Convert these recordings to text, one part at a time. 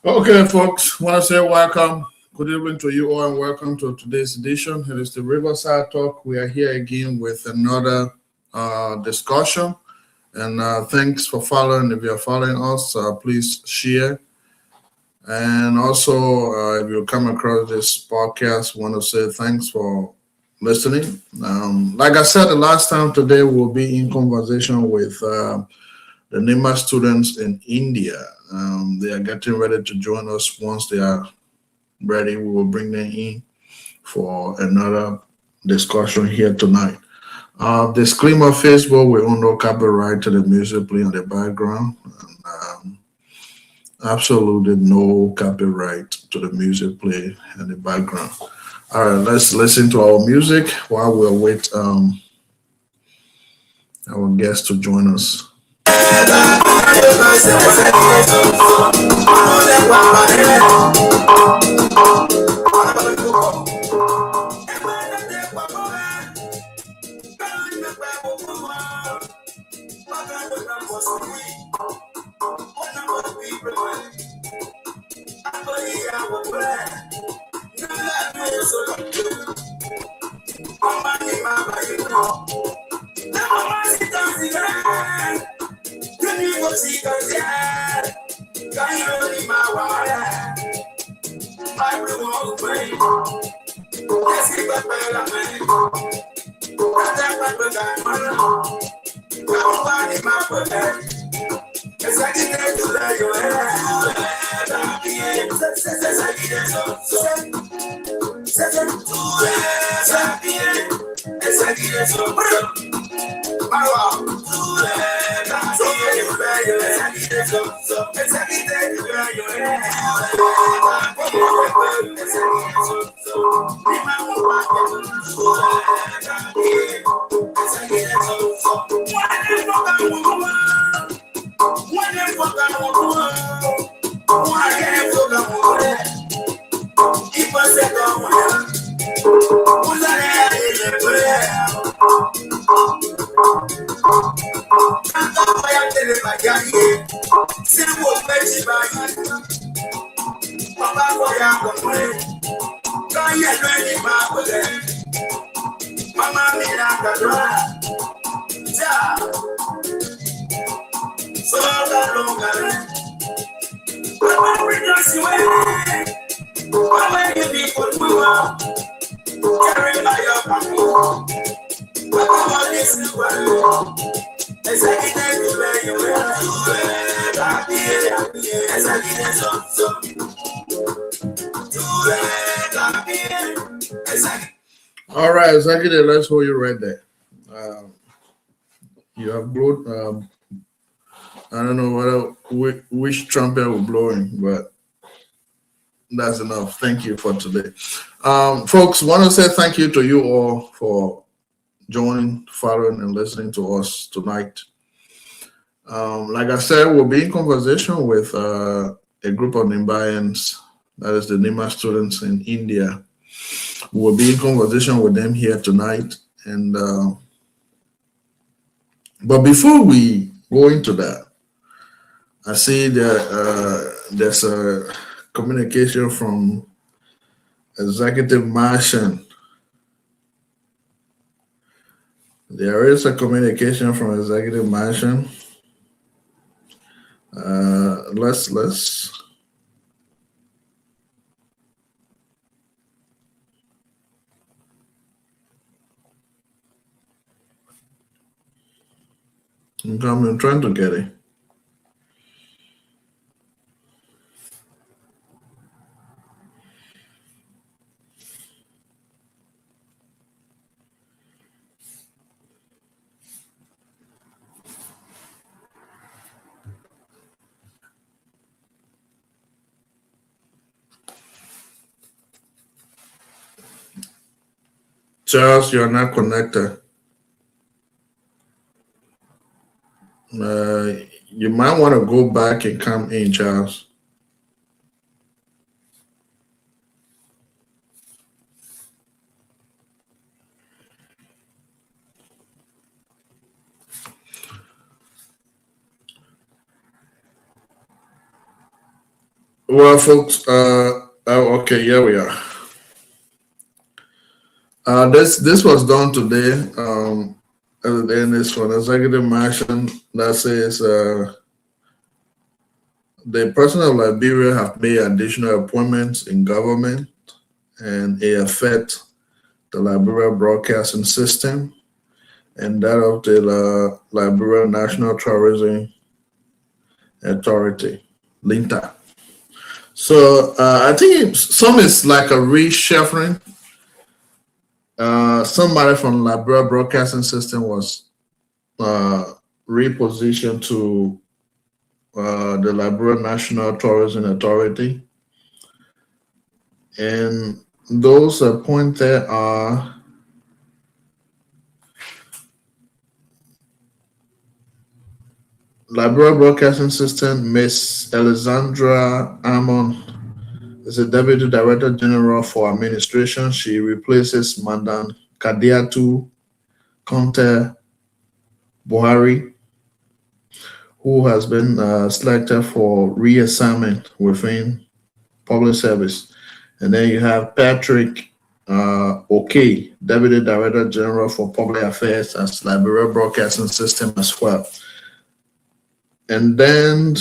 Okay, folks, I want to say welcome. Good evening to you all and welcome to today's edition. It is the RiverSide Tak. We are here again with another discussion. And thanks for following. If you're following us, please share And also, if you come across this podcast, want to say thanks for listening. Like I said the last time, today we'll be in conversation with the NEMA students in India. They are getting ready to join us. Once they are ready, we will bring them in for another discussion here tonight. Disclaimer: Facebook, we own no copyright to the music playing in the background. Absolutely no copyright to the music play in the background. All right, let's listen to our music while we wait our guests to join us. All right, Executive, let's hold you right there. You have blown, I don't know which trumpet we're blowing, but that's enough. Thank you for today. Folks, want to say thank you to you all for joining, following, and listening to us tonight. Like I said, we'll be in conversation with a group of Nimbayans, that is the Nima students in India. We'll be in conversation with them here tonight. And but before we go into that, I see that there's a communication from Executive Martian. There is a communication from Executive Martian. Let's. I'm trying to get it. Charles, you're not connected. You might want to go back and come in, Charles. Well, folks, okay, here we are. This was done today. And it's from Executive Martian that says The President of Liberia have made additional appointments in government, and it affects the Liberia Broadcasting System and that of the Liberia National Tourism Authority, LINTA. So I think some is like a reshuffling. Somebody from Liberia Broadcasting System was repositioned to the Liberia National Tourism Authority, and those appointed are Liberia Broadcasting System, Miss Alexandra Amon is the Deputy Director General for Administration. She replaces Mandan Kadiatu Conte Buhari, who has been selected for reassignment within public service. And then you have Patrick Okay, Deputy Director General for Public Affairs at Liberia Broadcasting System as well. And then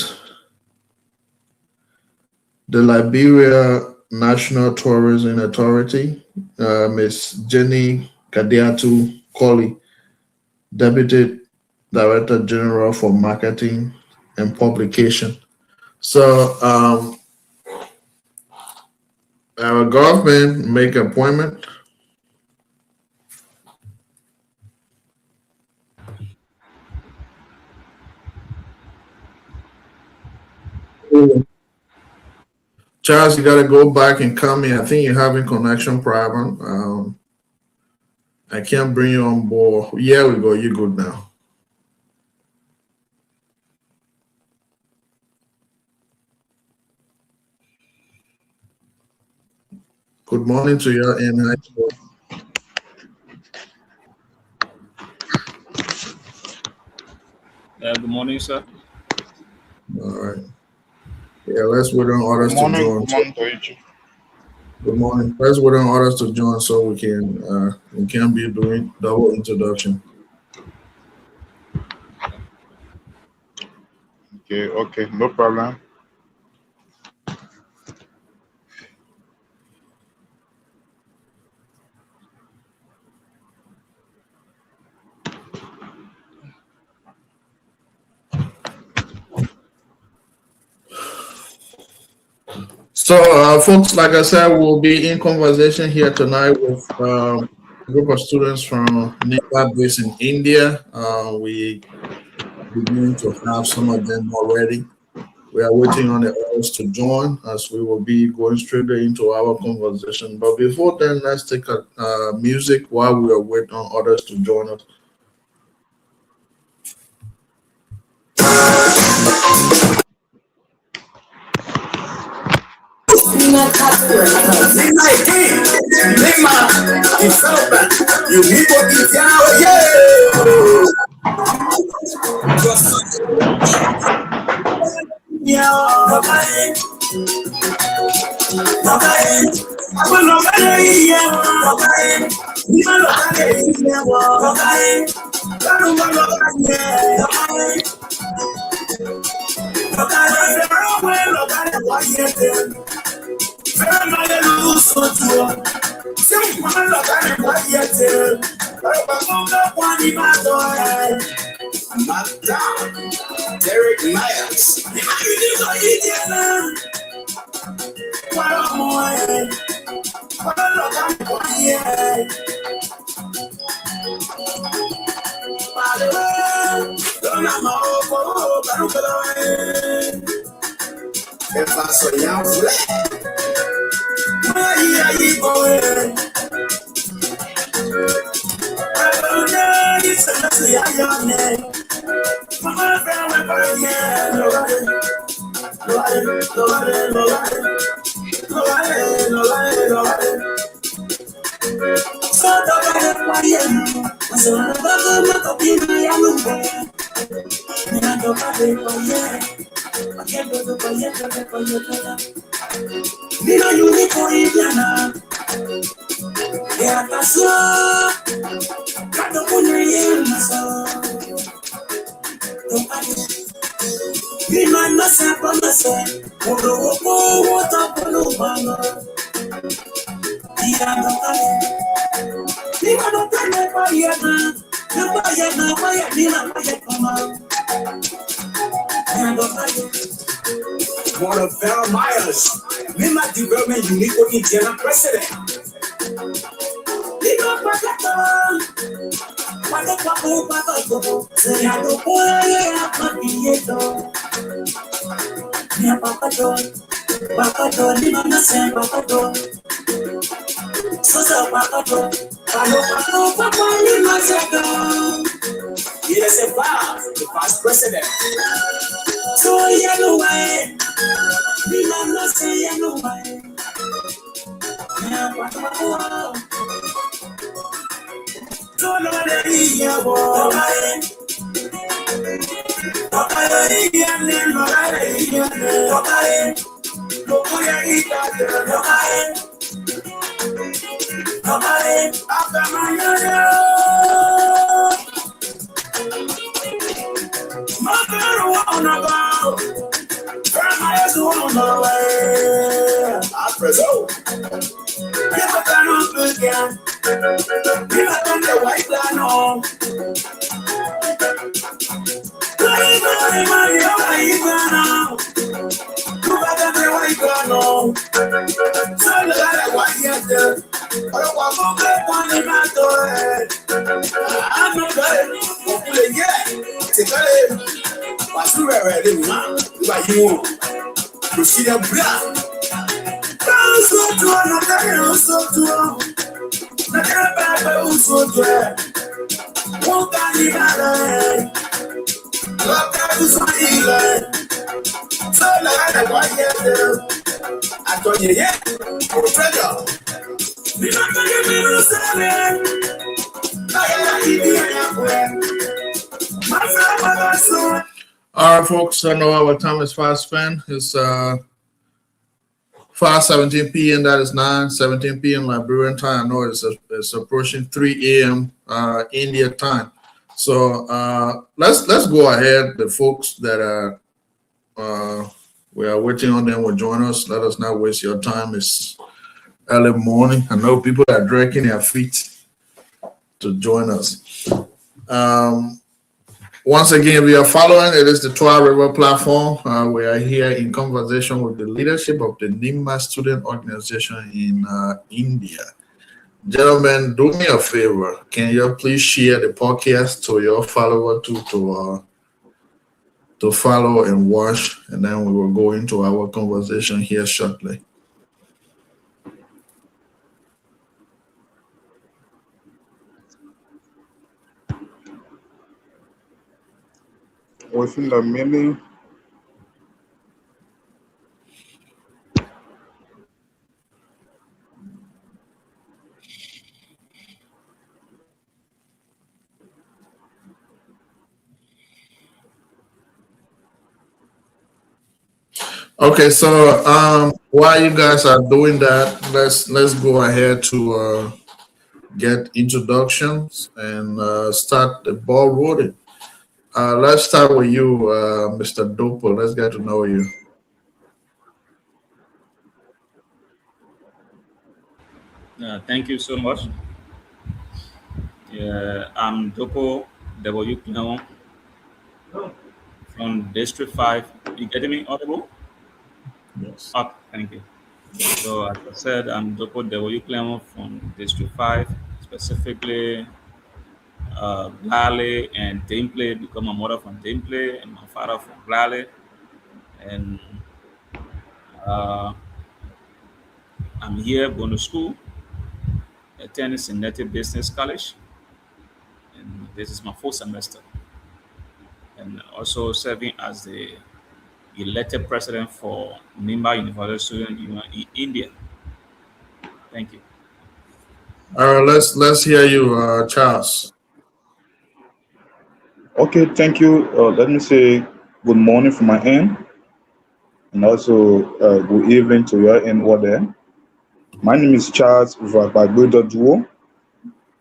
the Liberia National Tourism Authority, Ms. Jenny Kadiatu Colley, Deputy Director General for Marketing and Publication. So our government make appointment. Charles, you got to go back and come in. I think you're having connection problem. I can't bring you on board. Yeah, we go. You're good now. Good morning to you in Good morning, sir. All right. Yeah, let's wait on others to join. Good morning to you. Good morning. Let's wait on others to join so we can be doing double introduction. Okay, no problem. So, folks, like I said, we'll be in conversation here tonight with a group of students from NIPA based in India. We beginning to have some of them already. We are waiting on the others to join as we will be going straight into our conversation. But before then, let's take a music while we are waiting on others to join us. Derek Myers. One of Val Myers, Mima Development Unique Indiana President. Yes, a Val, the past president. So yellow way, Mima say yellow way. All right, folks, I know our time is fast spent. It's 5:17 p.m. That is 9:17 p.m. Liberian time. I know it's approaching 3 a.m. India time. So let's go ahead. The folks that we are waiting on them will join us. Let us not waste your time. It's early morning. I know people are dragging their feet to join us. Once again, we are following. It is the Twah River platform. We are here in conversation with the leadership of the NIMA student organization in India. Gentlemen, do me a favor. Can you please share the podcast to your follower to follow and watch, and then we will go into our conversation here shortly. Within the meeting, Okay, so while you guys are doing that, let's go ahead to get introductions and start the ball rolling. Let's start with you, Mr. Dopo. Let's get to know you. Thank you so much. I'm Dopo W. Clement from District 5. You getting me audible? Yes. Oh, thank you. So as I said, I'm Dopo W. Clement from District 5, specifically Blale and Dimplay, because my mother from Dimplay and my father from Blale. And I'm here going to school, attending Cincinnati Business College. And this is my 4th semester. And also serving as the elected president for Nimba University Student Union in India. Thank you. All right, let's hear you, Charles. okay, thank you. Let me say good morning from my end, and also good evening to your end over there. My name is Charles Duo,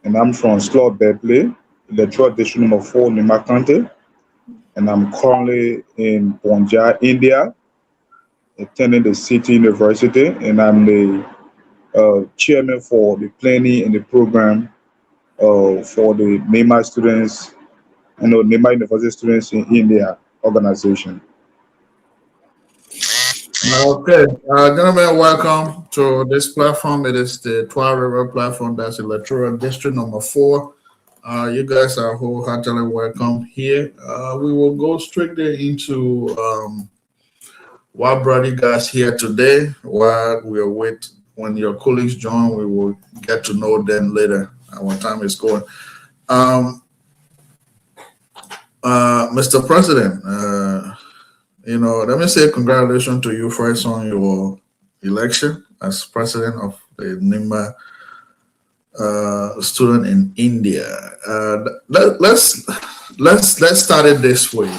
and I'm from Slough, Berkeley, Electoral District number 4, Nima County. and I'm currently in Punjab, India, attending the City University, and I'm the chairman for the planning and the program for the NEMA students, NEMA University students in India organization. Okay, gentlemen, welcome to this platform. It is the Twah River platform. That's electoral district number 4. You guys are wholeheartedly welcome here. We will go strictly into what brought you guys here today. While we are waiting, when your colleagues join, we will get to know them later. Our time is going. Mr. President, let me say congratulations to you first on your election as president of the NIMA student in India. Let's start it this way.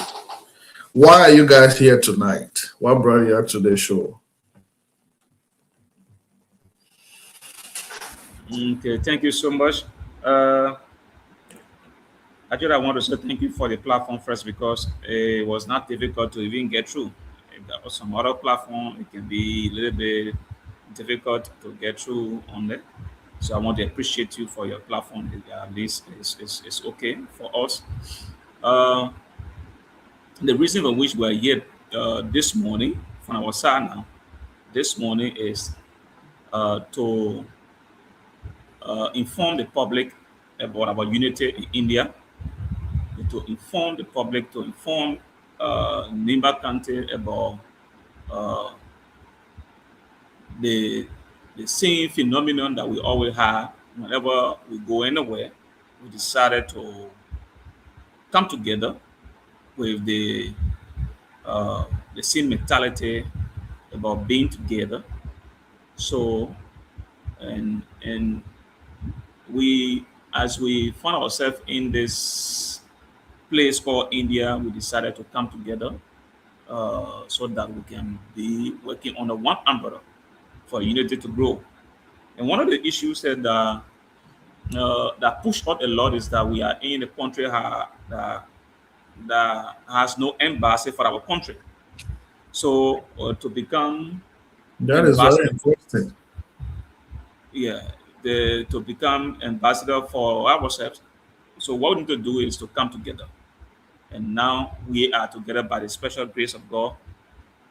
Why are you guys here tonight? What brought you up to the show? Okay, thank you so much. Actually, I want to say thank you for the platform first because it was not difficult to even get through. If there was some other platform, it can be a little bit difficult to get through on there. So I want to appreciate you for your platform. At least it's okay for us. The reason for which we're here this morning from our side now, this morning is to inform the public about our unity in India, to inform the public, to inform Nimba County about uh, the same phenomenon that we always have whenever we go anywhere. We decided to come together with the same mentality about being together. So, and we, as we found ourselves in this place called India, we decided to come together so that we can be working under one umbrella for unity to grow. And one of the issues that pushed out a lot is that we are in a country that has no embassy for our country. So to become That is very ambassador, interesting. yeah, to become ambassador for ourselves. So what we need to do is to come together. And now we are together by the special grace of God.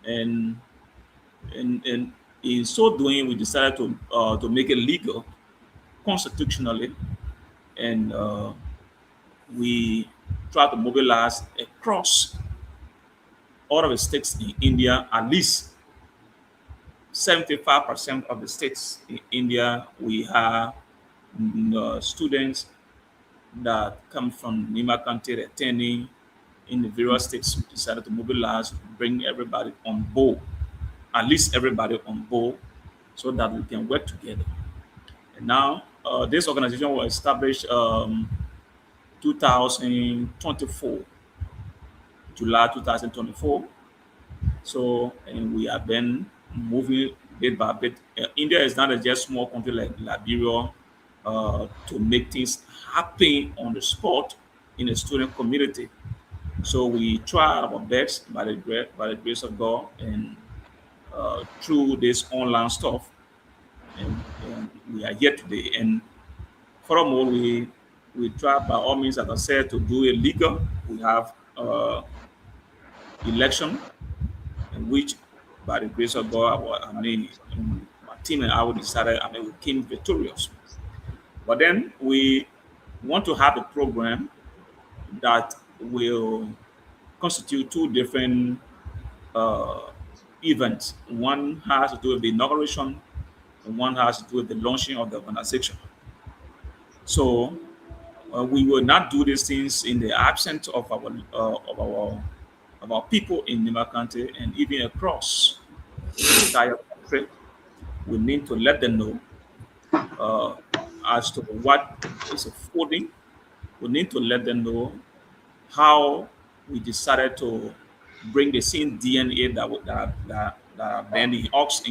And and in so doing, we decided to make it legal constitutionally, and we try to mobilize across all of the states in India. At least 75% of the states in India, we have students that come from Nima County attending in the various states. We decided to mobilize, bring everybody on board, at least everybody on board, so that we can work together. And now, this organization was established 2024, July 2024. So, and we have been moving bit by bit. India is not a just small country like Liberia to make things happen on the spot in the student community. So we try our best by the grace of God and through this online stuff, and we are here today. And furthermore, we try by all means, as I said, to do it legal. We have election in which, by the grace of God, my team and I we decided, we came victorious. But then we want to have a program that will constitute two different uh, events. One has to do with the inauguration, and one has to do with the launching of the organization. So we will not do these things in the absence of our people in Nima County and even across the entire country. We need to let them know uh, as to what is affording. We need to let them know how we decided to bring the same DNA that are been in us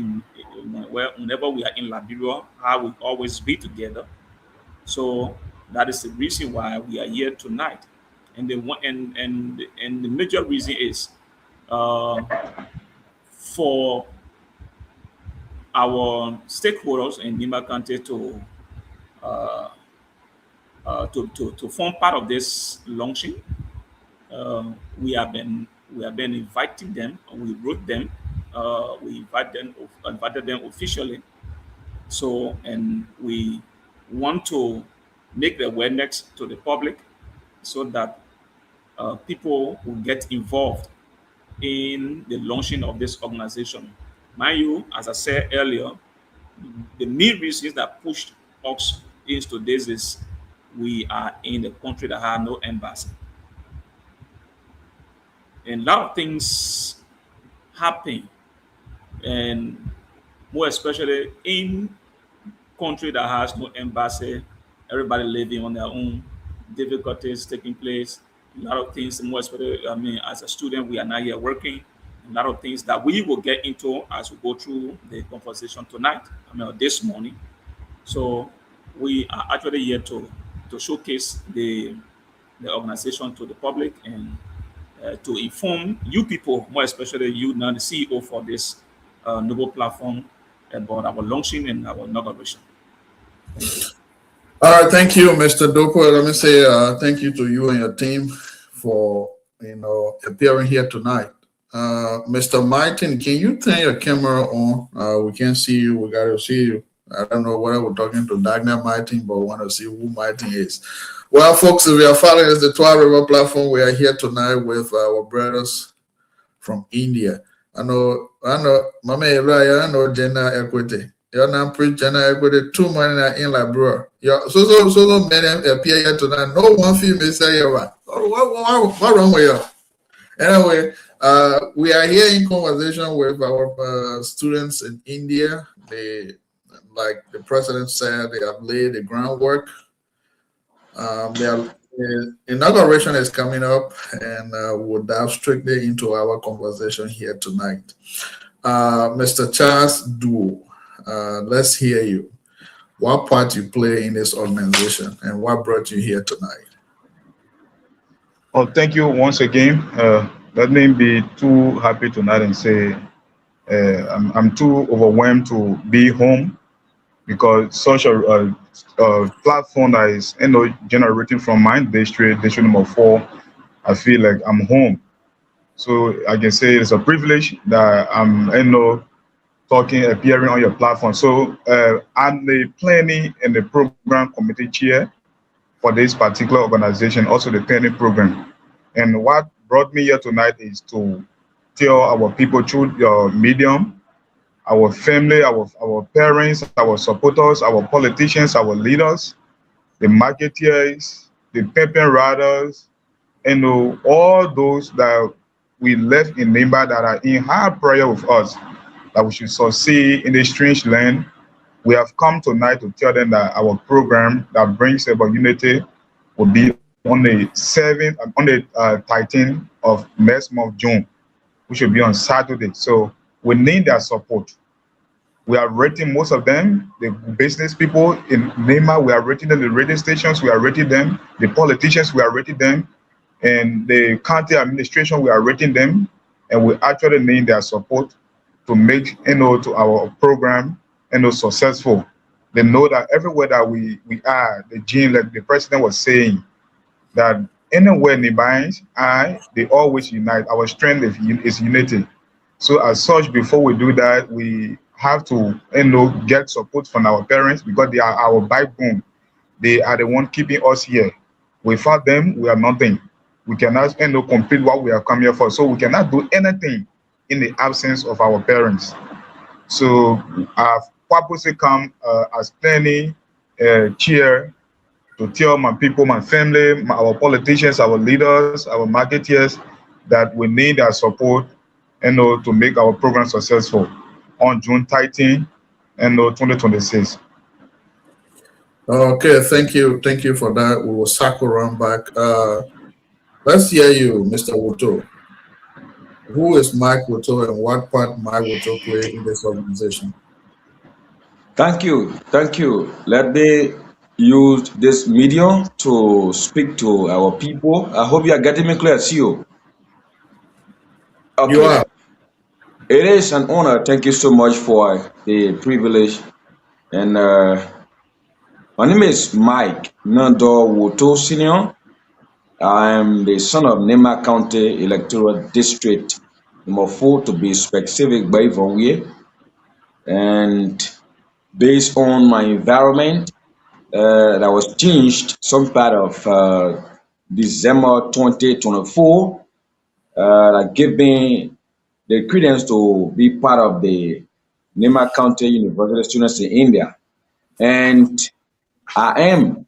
whenever we are in Liberia, how we always be together. So that is the reason why we are here tonight. And the major reason is for our stakeholders in Nimba County to form part of this launching. We have been inviting them. We wrote them. We invited them officially. So, and we want to make the awareness to the public so that people will get involved in the launching of this organization. Mind you, as I said earlier, the main reasons that pushed us into this is we are in a country that has no embassy. And a lot of things happen, and more especially in country that has no embassy, everybody living on their own, difficulties taking place, a lot of things, more especially, I mean, as a student, we are now here working, a lot of things that we will get into as we go through the conversation tonight, I mean, this morning. So we are actually here to showcase the organization to the public and to inform you people, more especially you now, the CEO for this noble platform, about our launching and our inauguration. Thank you. All right, thank you, Mr. Dopo. Let me say thank you to you and your team for appearing here tonight. Mr. Martin, can you turn your camera on? We can't see you. We got to see you. I don't know whether we're talking to Dagna Martin, but we want to see who Martin is. Well, folks, if you are following us, the Twah River platform, we are here tonight with our brothers from India. I know, Mama Raya, I know gender equity. You're not preach gender equity too many in like bro. So many appear here tonight. No one female say you're right. What wrong with you? Anyway, we are here in conversation with our students in India. They, like the president said, they have laid the groundwork. The inauguration is coming up, and we'll dive strictly into our conversation here tonight. Mr. Charles Duo, let's hear you. What part you play in this organization, and what brought you here tonight? Oh, thank you once again. Let me be too happy tonight and say I'm too overwhelmed to be home, because such a platform that is generating from my district number 4, I feel like I'm home. So I can say it's a privilege that I'm appearing on your platform. So I'm the planning and the program committee chair for this particular organization, also the planning program. And what brought me here tonight is to tell our people through your medium, our family, our parents, our supporters, our politicians, our leaders, the marketeers, the paper riders, and all those that we left in Nimba that are in hard prayer with us, that we should succeed in this strange land. We have come tonight to tell them that our program that brings about unity will be on the 13th of next month, June, which will be on Saturday. So we need their support. We are rating most of them, the business people in Nimba, we are rating them, the radio stations, we are rating them, the politicians, we are rating them, and the county administration, we are rating them, and we actually need their support to make to our program successful. They know that everywhere that we are, the gene, like the president was saying, that anywhere Nimbans are, they always unite. Our strength is unity. So as such, before we do that, we have to get support from our parents, because they are our backbone. They are the one keeping us here. Without them, we are nothing. We cannot complete what we are come here for. So we cannot do anything in the absence of our parents. So I've purposely come as planning chair to tell my people, my family, our politicians, our leaders, our marketeers, that we need their support to make our program successful on June 13 and 2026. Okay, thank you for that. We will circle around back. Let's hear you, Mr. Woto. Who is Mike Woto, and what part Mike Woto play in this organization? Thank you. Let me use this medium to speak to our people. I hope you are getting me clear, CEO. You Okay, are. it is an honor. Thank you so much for the privilege. And my name is Mike Nando Woto Senior. I am the son of Nema County Electoral District number 4 to be specific by Ivonwe. And based on my environment, that was changed some part of December 2024, that gave me the credence to be part of the Nema County University students in India. And I am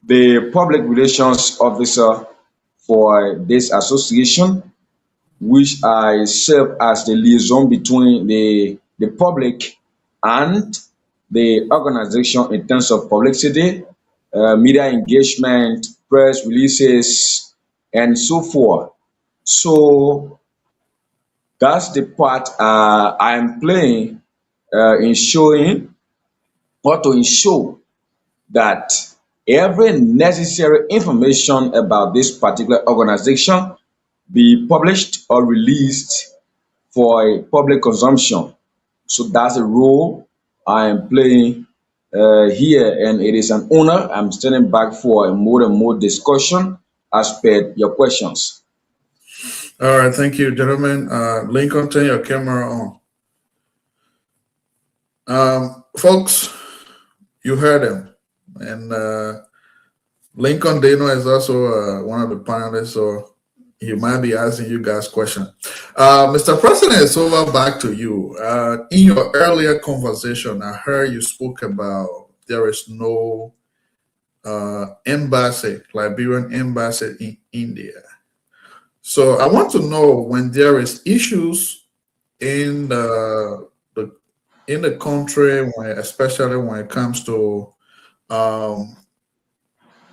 the public relations officer for this association, which I serve as the liaison between the public and the organization in terms of publicity, media engagement, press releases, and so forth. So that's the part I am playing in showing or to ensure that every necessary information about this particular organization be published or released for a public consumption. So that's the role I am playing here, and it is an honor. I'm standing back for a more and more discussion as per your questions. All right. Thank you, gentlemen. Lincoln, turn your camera on. Folks, you heard him. And Lincoln Dano is also one of the panelists, so he might be asking you guys questions. Mr. President, it's over back to you. In your earlier conversation, I heard you spoke about there is no embassy, Liberian embassy in India. So I want to know when there is issues in in the country, especially when it comes to um,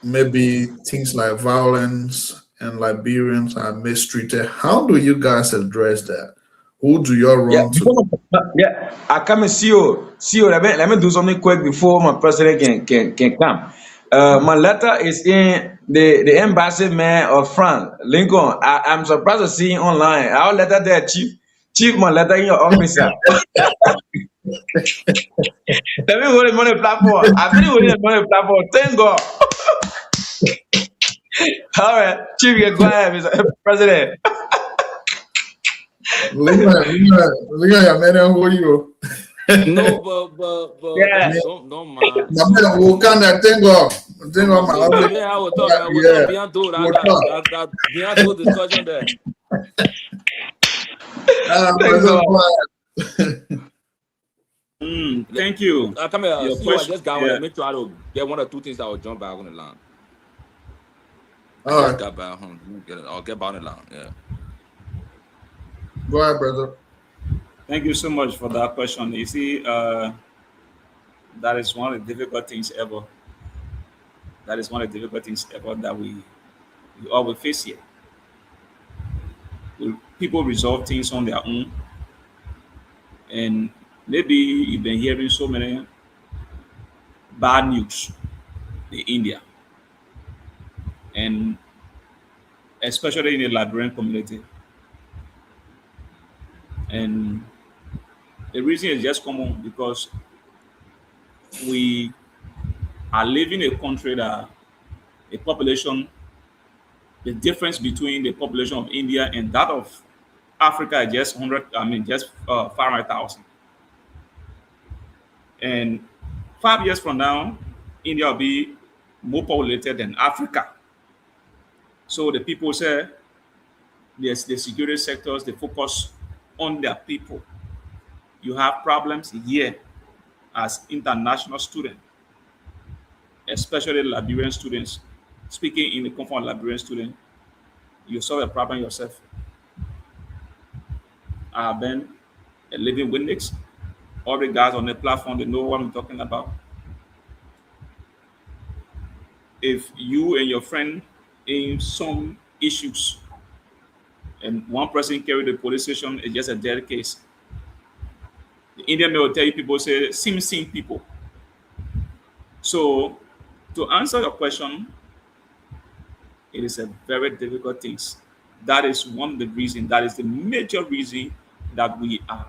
maybe things like violence and Liberians are mistreated. How do you guys address that? Who do you Yeah, run to? yeah. I come and see you. See you. Let me do something quick before my president can come. My letter is in the embassy man of France, Lincoln. I'm surprised to see him online. Our letter there, chief. Chief, my letter in your office, sir. Let me hold him on the platform. I've been holding him on the platform. Thank God. All right, chief, you go ahead, Mr. President. Linga, man, who you? No, but Yeah. don't mind. My man, who can that thing off? Thing off my Me, office. me, I will talk. I will Yeah. talk beyond those. We'll talk. That beyond those discussion there. Thanks a lot. Thank you. Come here. Your See, I question, just got yeah. one. Let me try to get one or two things that will jump back on the line. I All just right. got back home. I'll get back on the line. Yeah. Go ahead, brother. Thank you so much for that question. You see, that is one of the difficult things ever. That is one of the difficult things ever that we always face here. People resolve things on their own, and maybe you've been hearing so many bad news in India, and especially in the Liberian community. And the reason is just common because we are living in a country that a population, the difference between the population of India and that of Africa is just 100, just 500,000. And 5 years from now, India will be more populated than Africa. So the people say there's the security sectors, they focus on their people. You have problems here as international students, especially Liberian students. Speaking in the comfort of Liberian student, you solve a problem yourself. I've been a living witness. All the guys on the platform, they know what I'm talking about. If you and your friend in some issues and one person carry the police station, it's just a dead case. The Indian may will tell you people say, sim people. So To answer your question, it is a very difficult thing. That is one of the reasons, that is the major reason that we are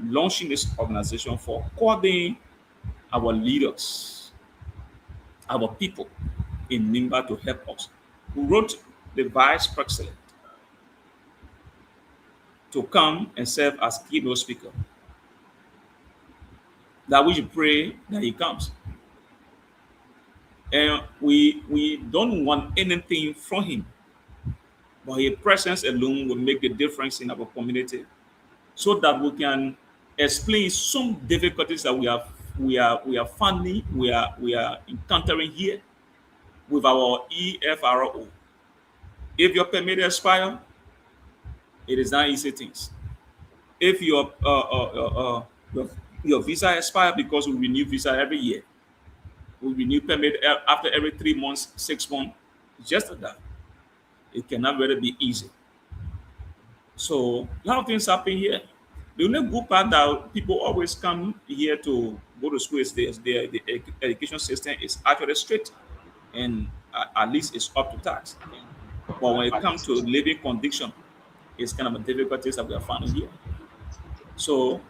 launching this organization for calling our leaders, our people in Nimba to help us. Who wrote the vice president to come and serve as keynote speaker. That we should pray that he comes. And we don't want anything from him, but his presence alone will make the difference in our community, so that we can explain some difficulties that we are finding, we are encountering here with our EFRO. If your permit expire, it is not easy things. If your visa expire, because we renew visa every year, we renew permit after every 3 months, 6 months, just like that. It cannot really be easy. So a lot of things happen here. The only good part that people always come here to go to school is the education system is actually strict, and at least it's up to tax. But when it comes to living condition, it's kind of a difficulties that we are finding here. So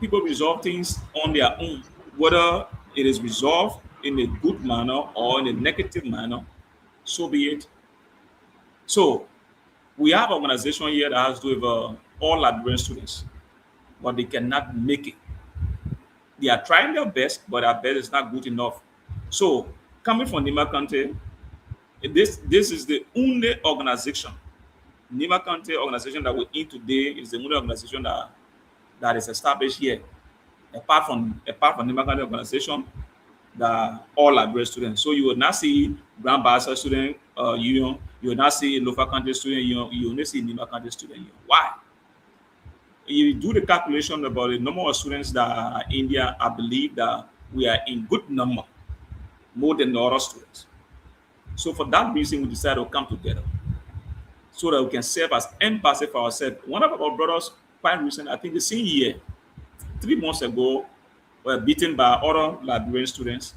people resolve things on their own, whether it is resolved in a good manner or in a negative manner, so be it. So we have an organization here that has to do with all Liberian students, but they cannot make it. They are trying their best, but their best is not good enough. So coming from Nima County, this is the only organization, Nima County organization that we're in today is the only organization that is established here. Apart from Nima County organization, the all Liberian students. So you will not see Grand Bassa student union, you will not see Lofa County student union, you only see Nima County student union. Why? You do the calculation about the number of students that are in India, I believe that we are in good number, more than the other students. So for that reason, we decided to come together so that we can serve as embassy for ourselves. One of our brothers, quite recent, I think the same year, 3 months ago, were beaten by other Liberian students.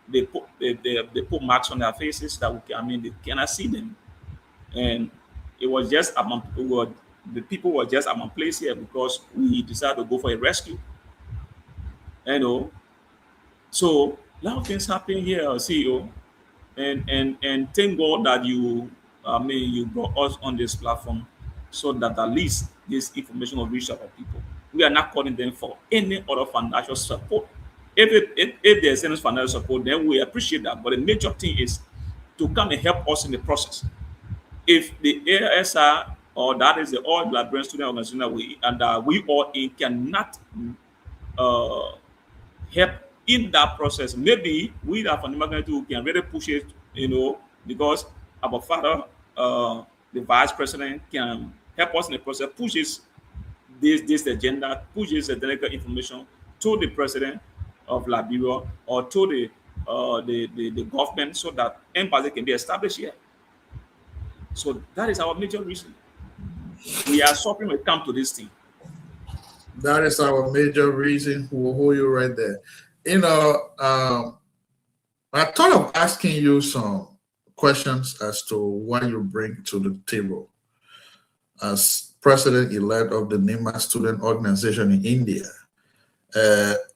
They put marks on their faces that they cannot see them, and it was just the people were just among place here because we decided to go for a rescue. You know, so a lot of things happen here, CEO, and thank God that you brought us on this platform so that at least this information will reach our people. We are not calling them for any other financial support. If there's any financial support, then we appreciate that. But the major thing is to come and help us in the process. If the ASR or that is the All Liberian Student Organization that we all in cannot uh, help in that process, maybe we that from the magnitude can really push it, because our father, the vice president, can help us in the process, pushes this agenda, pushes the delicate information to the president of Liberia or to the government so that embassy can be established here. So that is our major reason. We are suffering when it comes to this thing. That is our major reason. We'll hold you right there. I thought of asking you some questions as to what you bring to the table as president-elect of the NIMA student organization in India.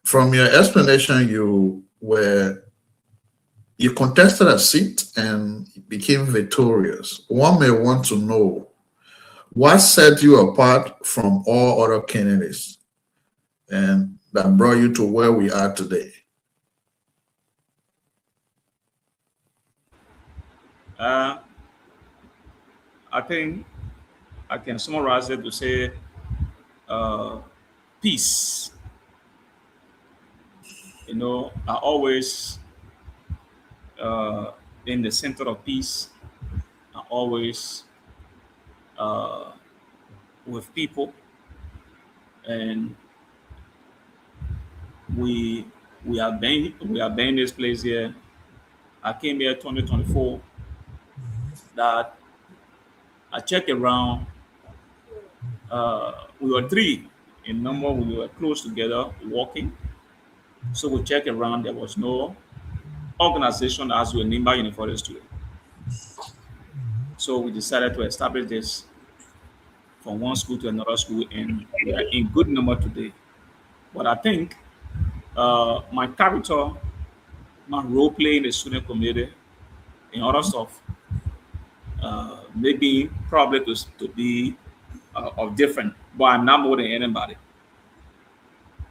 From your explanation, you contested a seat and became victorious. One may want to know what set you apart from all other candidates and that brought you to where we are today. I think I can summarize it to say peace. I always in the center of peace. I always with people, and we have been this place here. I came here 2024. That I checked around. We were three in number. We were close together, walking. So we checked around. There was no organization as well Nimba University student. So we decided to establish this from one school to another school, and we are in good number today. But I think my character, my role play in the student community, and other stuff, maybe probably to be of different, but I'm not more than anybody.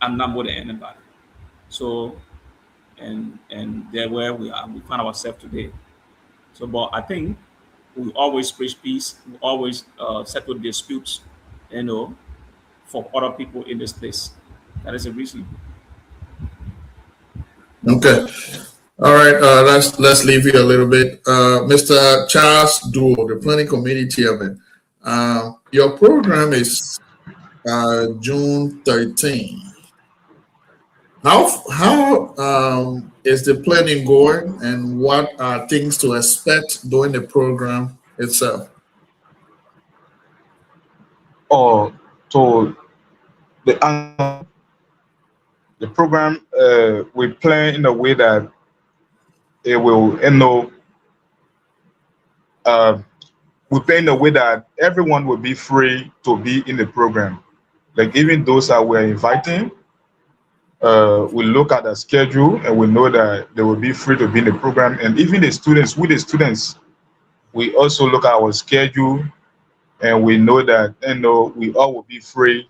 I'm not more than anybody. So, and there where we are, we find ourselves today. So, but I think we always preach peace. We always settle disputes, you know, for other people in this place. That is the reason. Okay. All right. Let's leave you a little bit. Mr. Charles Duo, the planning committee chairman. Your program is June 13. How is the planning going, and what are things to expect during the program itself? Or to the program, we plan in a way that it will, uh, we plan in a way that everyone will be free to be in the program. Like even those that we're inviting, we look at the schedule and we know that they will be free to be in the program. And even the students, with the students, we also look at our schedule and we know that we all will be free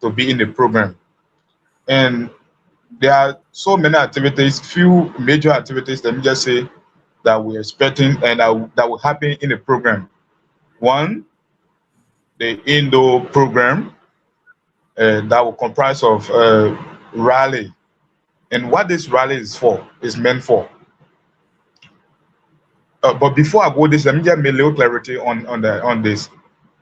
to be in the program. And there are so many activities, few major activities, let me just say, that we're expecting and that will happen in the program. One, the indoor program that will comprise of rally. And what this rally is meant for. But before I go this, let me just make a little clarity on this.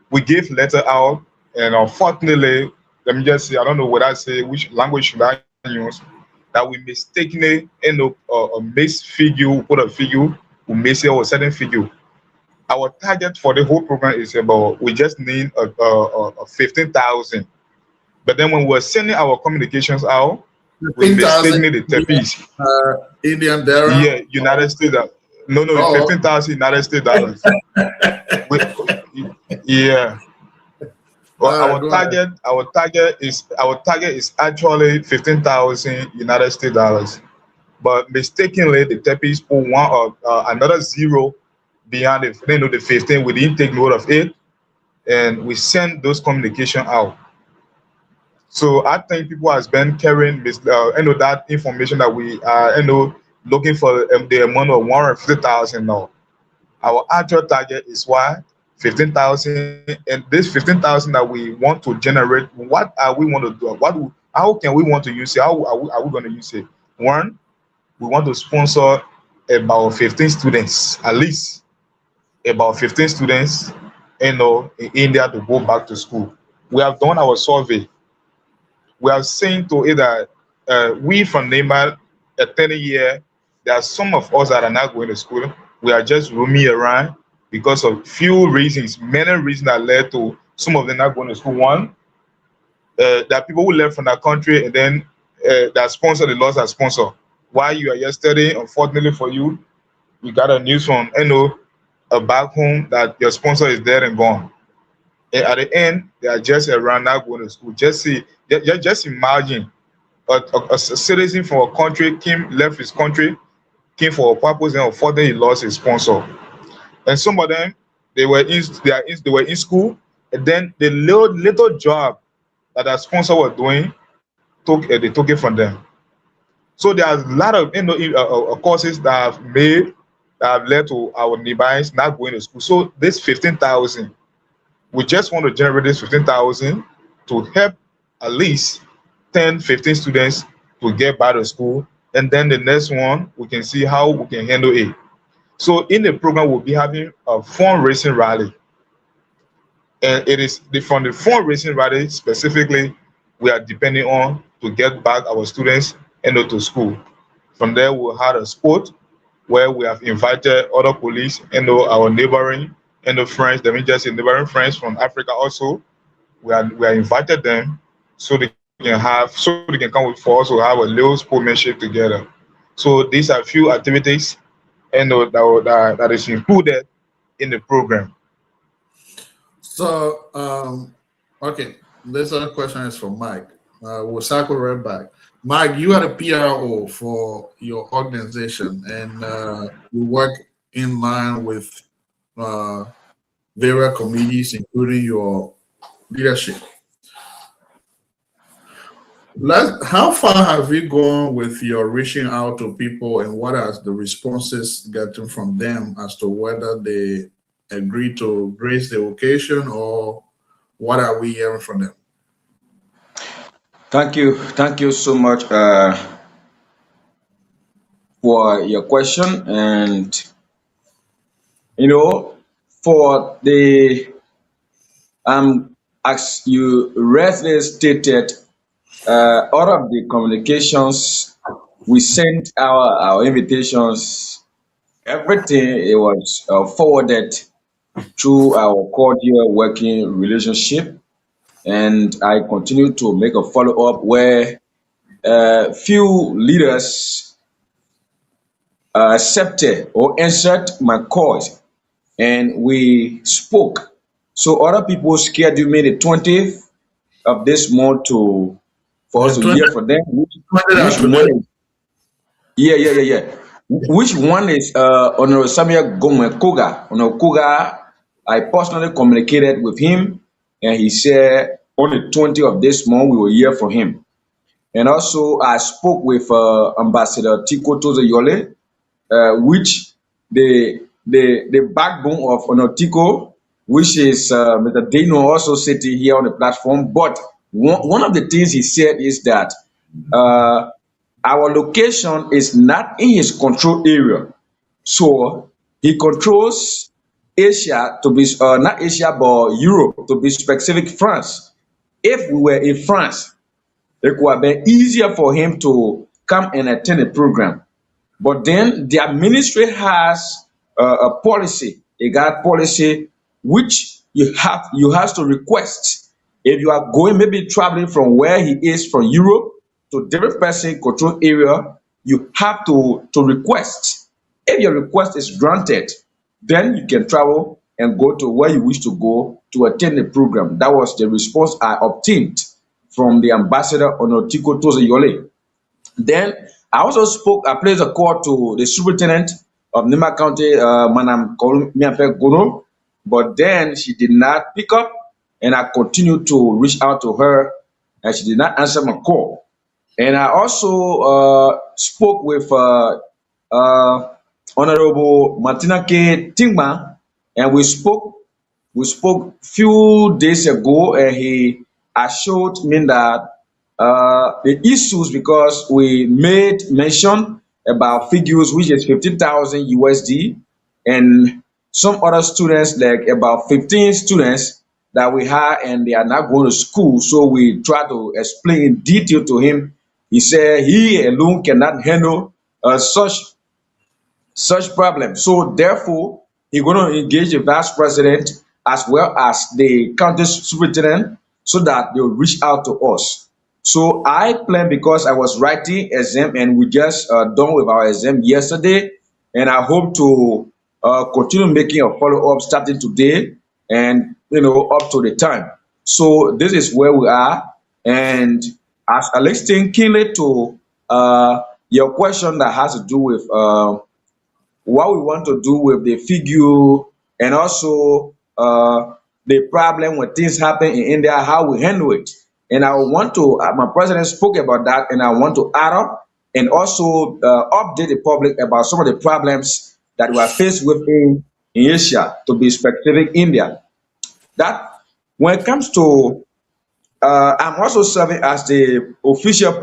We gave letter out, and unfortunately, let me just say, I don't know what I say, which language should I use, that we mistakenly end up a mixed figure, put a figure, we may say a certain figure. Our target for the whole program is about, we just need a 15,000. But then when we're sending our communications out, we 15,000 mistakenly the TEPs. Indian Dirham? Yeah, United States. No, Oh. 15,000 United States dollars. Yeah. Well, All right, our target is actually 15,000 United States dollars. But mistakenly, the TEPs put one or another zero behind the 15. We didn't take note of it, and we send those communication out. So I think people has been carrying that information that we are looking for the amount of 150,000 now. Our actual target is what 15,000, and this 15,000 that we want to generate. What are we want to do? How can we want to use it? How are we going to use it? One, we want to sponsor about 15 students, at least about 15 students, in India to go back to school. We have done our survey. We are saying to it that we from Neymar at 10 year, there are some of us that are not going to school. We are just roaming around because of few reasons, many reasons that led to some of them not going to school. One, that people who left from that country and then that sponsor, the lost that sponsor. While you are yesterday, unfortunately for you, you got a news from back home that your sponsor is dead and gone. And at the end, they are just around not going to school. Just imagine a citizen from a country left his country, came for a purpose, and unfortunately he lost his sponsor. And some of them, they were in school, and then the little job that our sponsor was doing, they took it from them. So there are a lot of courses that have made that have led to our neighbors not going to school. So this 15,000, we just want to generate this 15,000 to help at least 10, 15 students to get back to school. And then the next one, we can see how we can handle it. So in the program, we'll be having a fundraising rally. And it is from the fundraising rally specifically, we are depending on to get back our students to school. From there, we'll have a sport where we have invited other police our neighboring friends, let me just say neighboring friends from Africa also. We are invited them so they can come with for us to have a little sportsmanship together. So these are few activities and that is included in the program. So, okay, this other question is from Mike. We'll circle right back. Mike, you are a PRO for your organization, and you work in line with various committees, including your leadership. How far have you gone with your reaching out to people, and what are the responses getting from them as to whether they agree to grace the occasion, or what are we hearing from them? Thank you so much for your question. And you know, for the as you rightly stated, all of the communications we sent our invitations, everything it was forwarded through our cordial working relationship, and I continue to make a follow up where few leaders accepted or answered my calls, and we spoke. So other people scheduled me the 20th of this month to for us The to 20, hear from them. Which today. one is yeah. Which one is Honorable Samuel Gomez Koga? Honorable Koga, I personally communicated with him, and he said on the 20th of this month we will hear from him. And also I spoke with Ambassador Tiko Toze Yole, which the backbone of Onotiko, which is Mr. Dano, also sitting here on the platform. But one of the things he said is that uh, our location is not in his control area. So he controls Asia to be not Asia but Europe, to be specific, France. If we were in France, it would have been easier for him to come and attend the program. But then their ministry has a policy, a guide policy, which you have to request. If you are going, maybe traveling from where he is from Europe to different person control area, you have to request. If your request is granted, then you can travel and go to where you wish to go to attend the program. That was the response I obtained from the ambassador Onotiko Toze Yole. Then I placed a call to the superintendent of Nima County, Madam Miape Gono, but then she did not pick up, and I continued to reach out to her, and she did not answer my call. And I also spoke with Honorable Martina K. Tingma, and we spoke few days ago, and he assured me that the issues, because we made mention about figures which is 15,000 USD, and some other students, like about 15 students that we have, and they are not going to school. So we try to explain in detail to him. He said he alone cannot handle such problem. So therefore, he's going to engage the vice president as well as the county superintendent so that they'll reach out to us. So I plan, because I was writing exam and we just done with our exam yesterday, and I hope to continue making a follow up starting today and up to the time. So this is where we are, and as I listen keenly to your question that has to do with what we want to do with the figure, and also the problem when things happen in India, how we handle it. And I want to, my president spoke about that, and I want to add up and also update the public about some of the problems that we are faced with in Asia, to be specific, India. That when it comes to I'm also serving as the official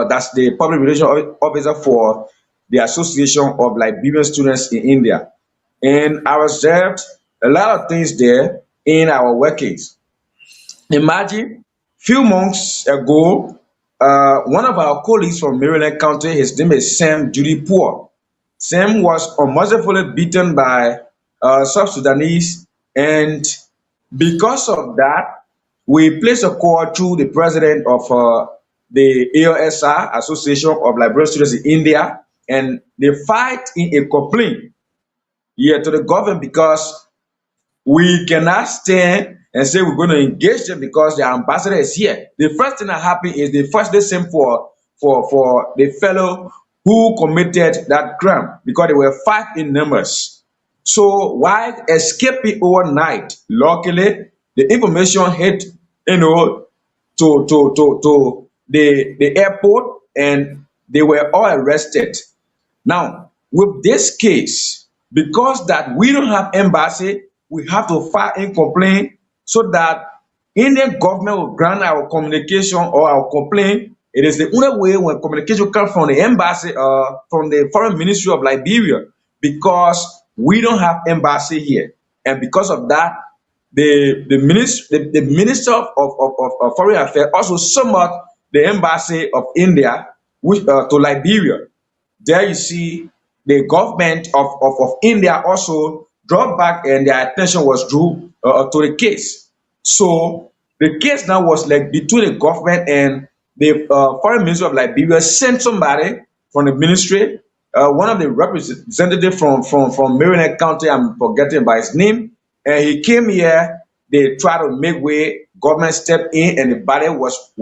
that's the public relation officer for the Association of Liberian Students in India. And I observed a lot of things there in our workings. Imagine few months ago, one of our colleagues from Maryland County, his name is Sam Judy Poor. Sam was unmercifully beaten by South Sudanese, and because of that, we placed a call through the president of the AOSR, Association of Liberian Students in India, and they fight in a complaint here to the government because we cannot stand and say we're going to engage them because their ambassador is here. The first thing that happened is they first they same for the fellow who committed that crime because they were 5 in numbers. So while escaping overnight, luckily the information hit, to the airport and they were all arrested. Now, with this case, because that we don't have embassy, we have to file in complaint so that Indian government will grant our communication or our complaint. It is the only way when communication comes from the embassy, from the foreign ministry of Liberia, because we don't have embassy here. And because of that, the minister of foreign affairs also summoned the embassy of India to Liberia. There you see the government of India also dropped back and their attention was drew to the case. So the case now was like between the government and the foreign ministry of Liberia sent somebody from the ministry, one of the representatives from Maryland County, I'm forgetting by his name, and he came here. They tried to make way, government stepped in, and the body was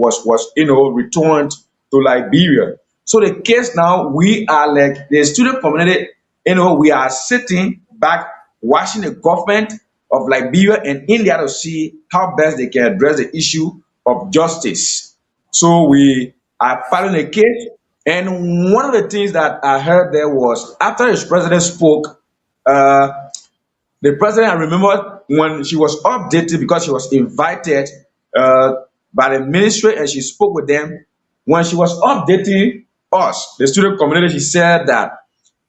returned to Liberia. So the case now, we are like the student community, we are sitting back watching the government of Liberia and India to see how best they can address the issue of justice. So we are filing a case, and one of the things that I heard there was after his president spoke, the president, I remember when she was updated because she was invited by the ministry and she spoke with them. When she was updating us, the student community, she said that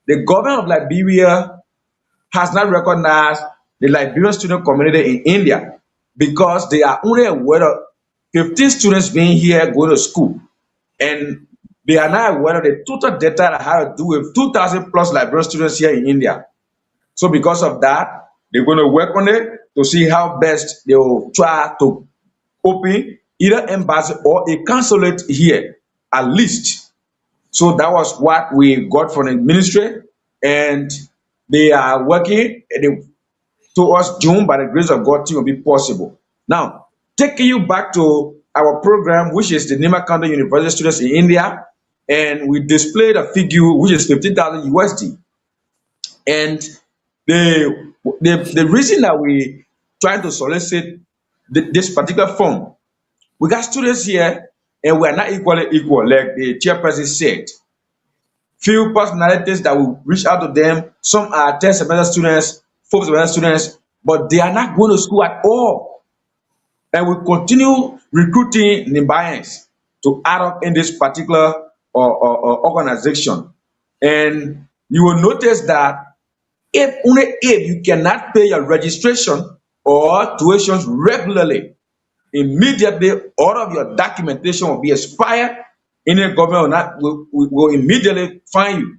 the government of Liberia has not recognized the Liberian student community in India because they are only aware of 15 students being here going to school. And they are not aware of the total data that has to do with 2,000 plus Liberian students here in India. So because of that, they're going to work on it to see how best they will try to open either embassy or a consulate here, at least. So that was what we got from the ministry, and they are working towards June, by the grace of God, it will be possible. Now, taking you back to our program, which is the Nima County University students in India, and we displayed a figure which is 15,000 USD. And the reason that we trying to solicit this particular fund, we got students here and we are not equally equal, like the chairperson said. Few personalities that will reach out to them, some are 10th semester students, 4th semester students, but they are not going to school at all. And we continue recruiting Nimbayans to add up in this particular organization. And you will notice that if you cannot pay your registration or tuitions regularly, immediately all of your documentation will be expired. Indian government will immediately fine you.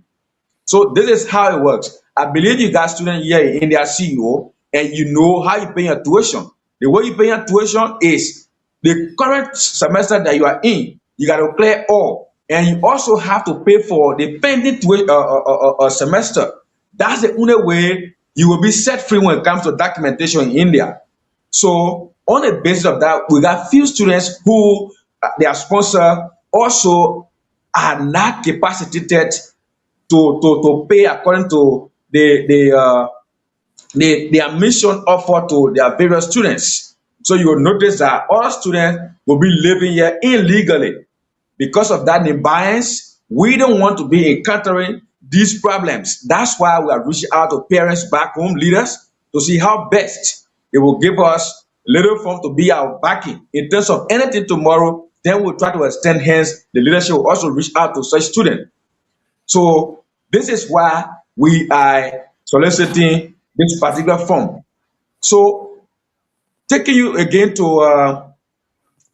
So this is how it works. I believe you got students here in India CEO, and you know how you pay your tuition. The way you pay your tuition is the current semester that you are in, you got to clear all, and you also have to pay for the pending semester. That's the only way you will be set free when it comes to documentation in India. So on the basis of that, we got few students who their sponsor also are not capacitated to pay according to the admission offered to their various students. So you will notice that all students will be living here illegally. Because of that imbalance, we don't want to be encountering these problems. That's why we are reaching out to parents back home, leaders, to see how best they will give us little form to be our backing. In terms of anything tomorrow, then we'll try to extend hands. The leadership will also reach out to such students. So this is why we are soliciting this particular form. So taking you again to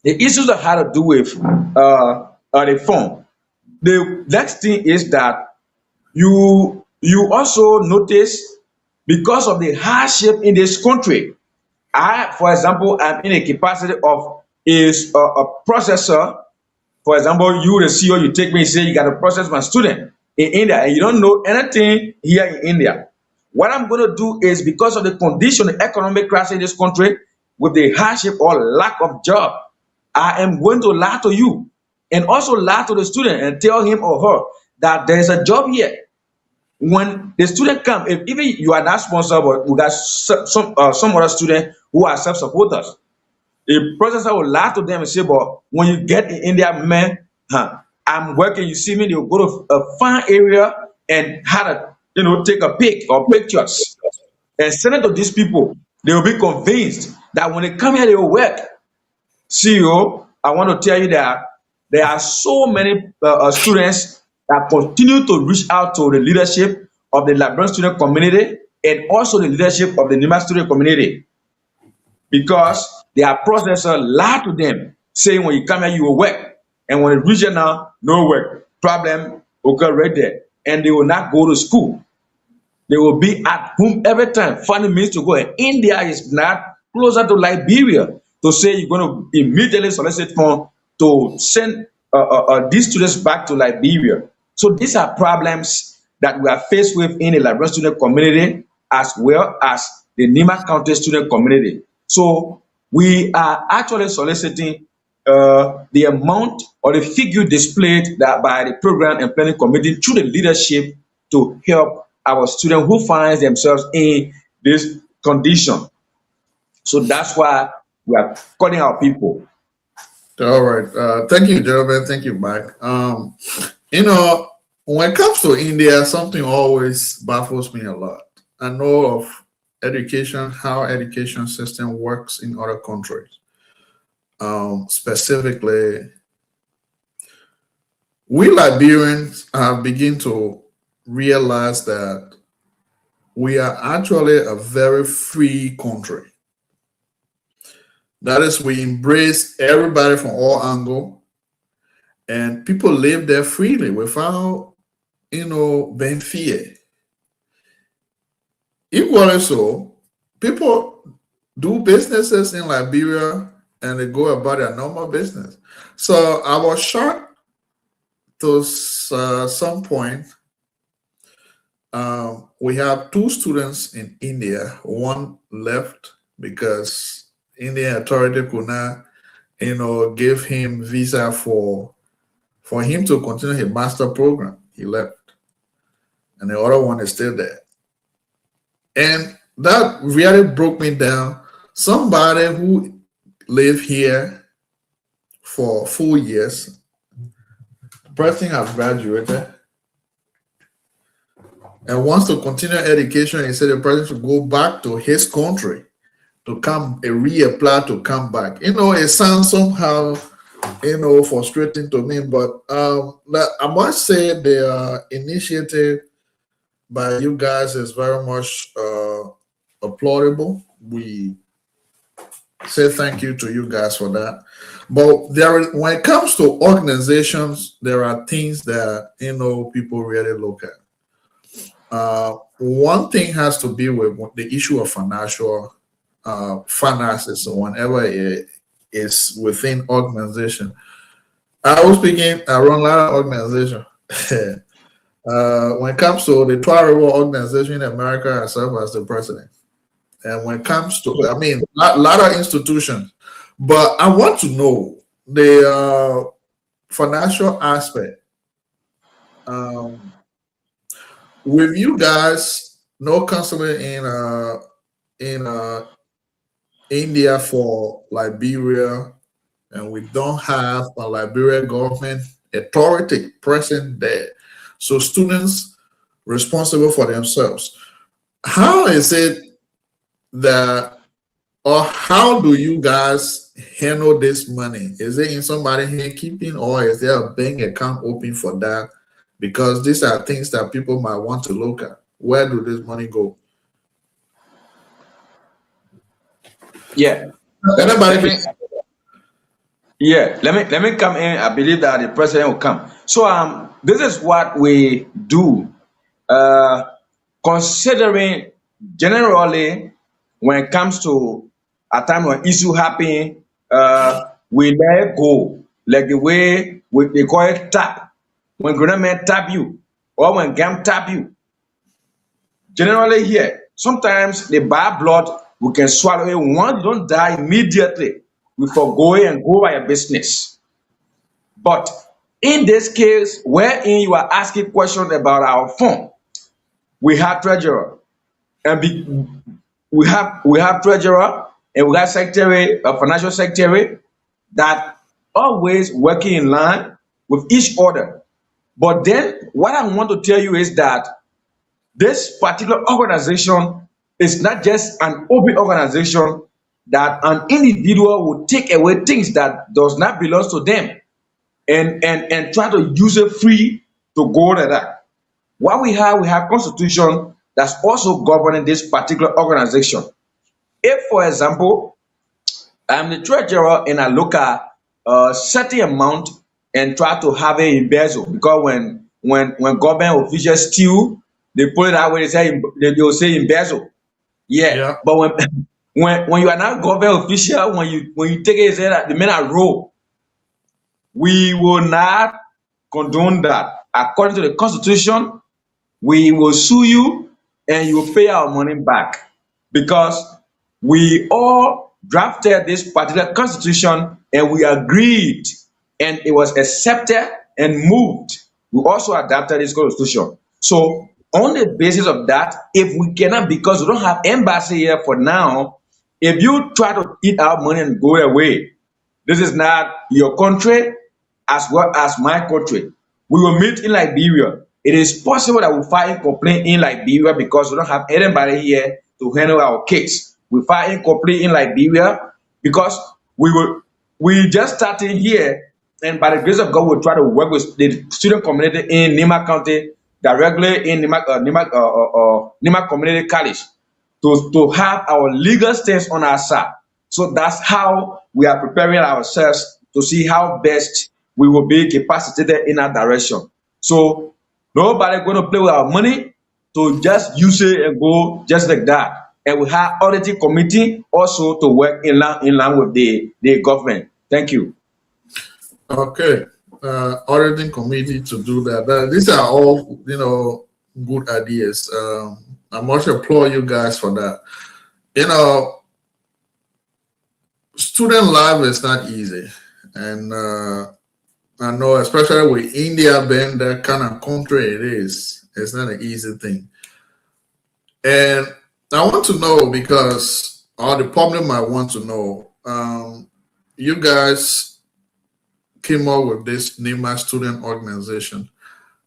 the issues that had to do with the form. The next thing is that you also notice, because of the hardship in this country, for example, I'm in a capacity of a processor. For example, you the CEO, you take me and say you got to process my student. in India and you don't know anything here in India, what I'm going to do is, because of the condition, the economic crisis in this country, with the hardship or lack of job, I am going to lie to you and also lie to the student and tell him or her that there is a job here. When the student come, if even you are not sponsored, but we got some other student who are self-supporters, the professor will lie to them and say, but when you get in India, man, I'm working, you see me, they'll go to a fine area and how to, take a pic or pictures and send it to these people. They will be convinced that when they come here, they will work. CEO, I want to tell you that there are so many students that continue to reach out to the leadership of the Liberian student community and also the leadership of the Nima student community, because their processor lie to them, saying when you come here, you will work. And when it reach here now, no work. Problem occur right there. And they will not go to school. They will be at home every time, finding means to go. And India is not closer to Liberia to say you're going to immediately solicit funds to send these students back to Liberia. So these are problems that we are faced with in the Liberian student community as well as the Nima County student community. So we are actually soliciting the amount or the figure displayed that by the program and planning committee through the leadership to help our students who find themselves in this condition. So that's why we are calling our people. All right. Thank you, Jeremy. Thank you, Mike. When it comes to India, something always baffles me a lot. I know of education, how education system works in other countries. Specifically, we Liberians have begun to realize that we are actually a very free country. That is, we embrace everybody from all angles, and people live there freely without, being feared. Equally so, people do businesses in Liberia and they go about their normal business. So I was shocked to some point. We have 2 students in India. One left because Indian authority could not, give him visa for him to continue his master program. He left. And the other one is still there. And that really broke me down. Somebody who lived here for 4 years, the person has graduated and wants to continue education. He said the person should go back to his country to come and reapply to come back. It sounds somehow, frustrating to me, but I must say the initiative by you guys is very much applaudable. We say thank you to you guys for that. But when it comes to organizations, there are things that people really look at. One thing has to be with the issue of financial finances. So whenever it is within organization, I was speaking. I run a lot of organizations. When it comes to the Twah River organization in America, I serve as the president. And when it comes to, a lot of institutions, but I want to know the financial aspect. With you guys, no consulate in India for Liberia, and we don't have a Liberian government authority present there. So students responsible for themselves. How is it that, or how do you guys handle this money? Is it in somebody's hand keeping, or is there a bank account open for that? Because these are things that people might want to look at. Where do this money go? Yeah. Anybody? Yeah, let me come in. I believe that the president will come. So this is what we do. Considering generally when it comes to a time when issue happen, we let go, like the way they call it tap. When government tap you, or when gam tap you. Generally here, sometimes the bad blood, we can swallow it. Once you don't die immediately, we forgo it and go by your business. But in this case, wherein you are asking questions about our fund, we have treasurer, and we have treasurer, and we have secretary, a financial secretary that always working in line with each other. But then what I want to tell you is that this particular organization is not just an open organization that an individual will take away things that does not belong to them and try to use it free to go like that. What we have constitution that's also governing this particular organization. If, for example, I'm the treasurer and I look at a certain amount and try to have it embezzle, because when government officials steal, they put it that way. They'll say embezzle. Yeah, Yeah. but when when you are not government official, when you take it, say that the men are roll. We will not condone that. According to the constitution, we will sue you and you will pay our money back, because we all drafted this particular constitution and we agreed and it was accepted and moved. We also adopted this constitution. So on the basis of that, if we cannot, because we don't have embassy here for now, if you try to eat our money and go away, this is not your country as well as my country. We will meet in Liberia. It is possible that we file a complaint in Liberia because we don't have anybody here to handle our case. We file a complaint in Liberia because we just starting here, and by the grace of God, we'll try to work with the student community in Nima County, directly in Nima Community College, to have our legal stance on our side. So that's how we are preparing ourselves to see how best we will be capacitated in that direction. So nobody going to play with our money to just use it and go just like that. And we have auditing committee also to work in line with the government. Thank you. Okay. Auditing committee to do that. These are all, good ideas. I must applaud you guys for that. Student life is not easy. And I know, especially with India being that kind of country it is, it's not an easy thing. And I want to know, because all the public might want to know, you guys came up with this NEMA student organization.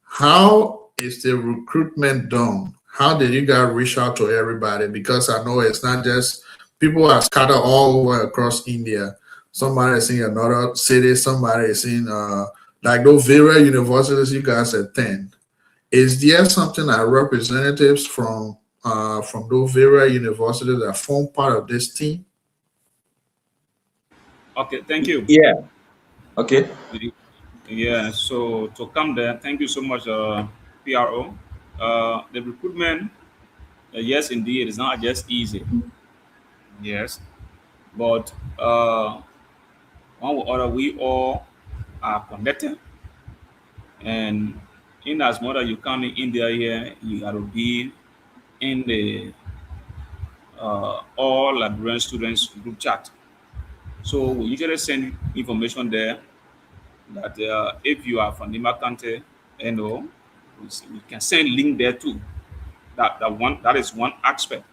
How is the recruitment done? How did you guys reach out to everybody? Because I know it's not just people are scattered all over across India. Somebody is in another city, somebody is in like those various universities you guys attend. Is there something that representatives from those various universities that form part of this team? Okay, thank you. Yeah. Okay. Yeah, so to come there, thank you so much, PRO. The recruitment, yes, indeed, it's not just easy. Yes, but one way or other, we all are connected. And in as much as you come in India here, you got to be in the all Liberian students group chat. So we usually send information there that if you are from Nima County, we can send link there too. That is one aspect.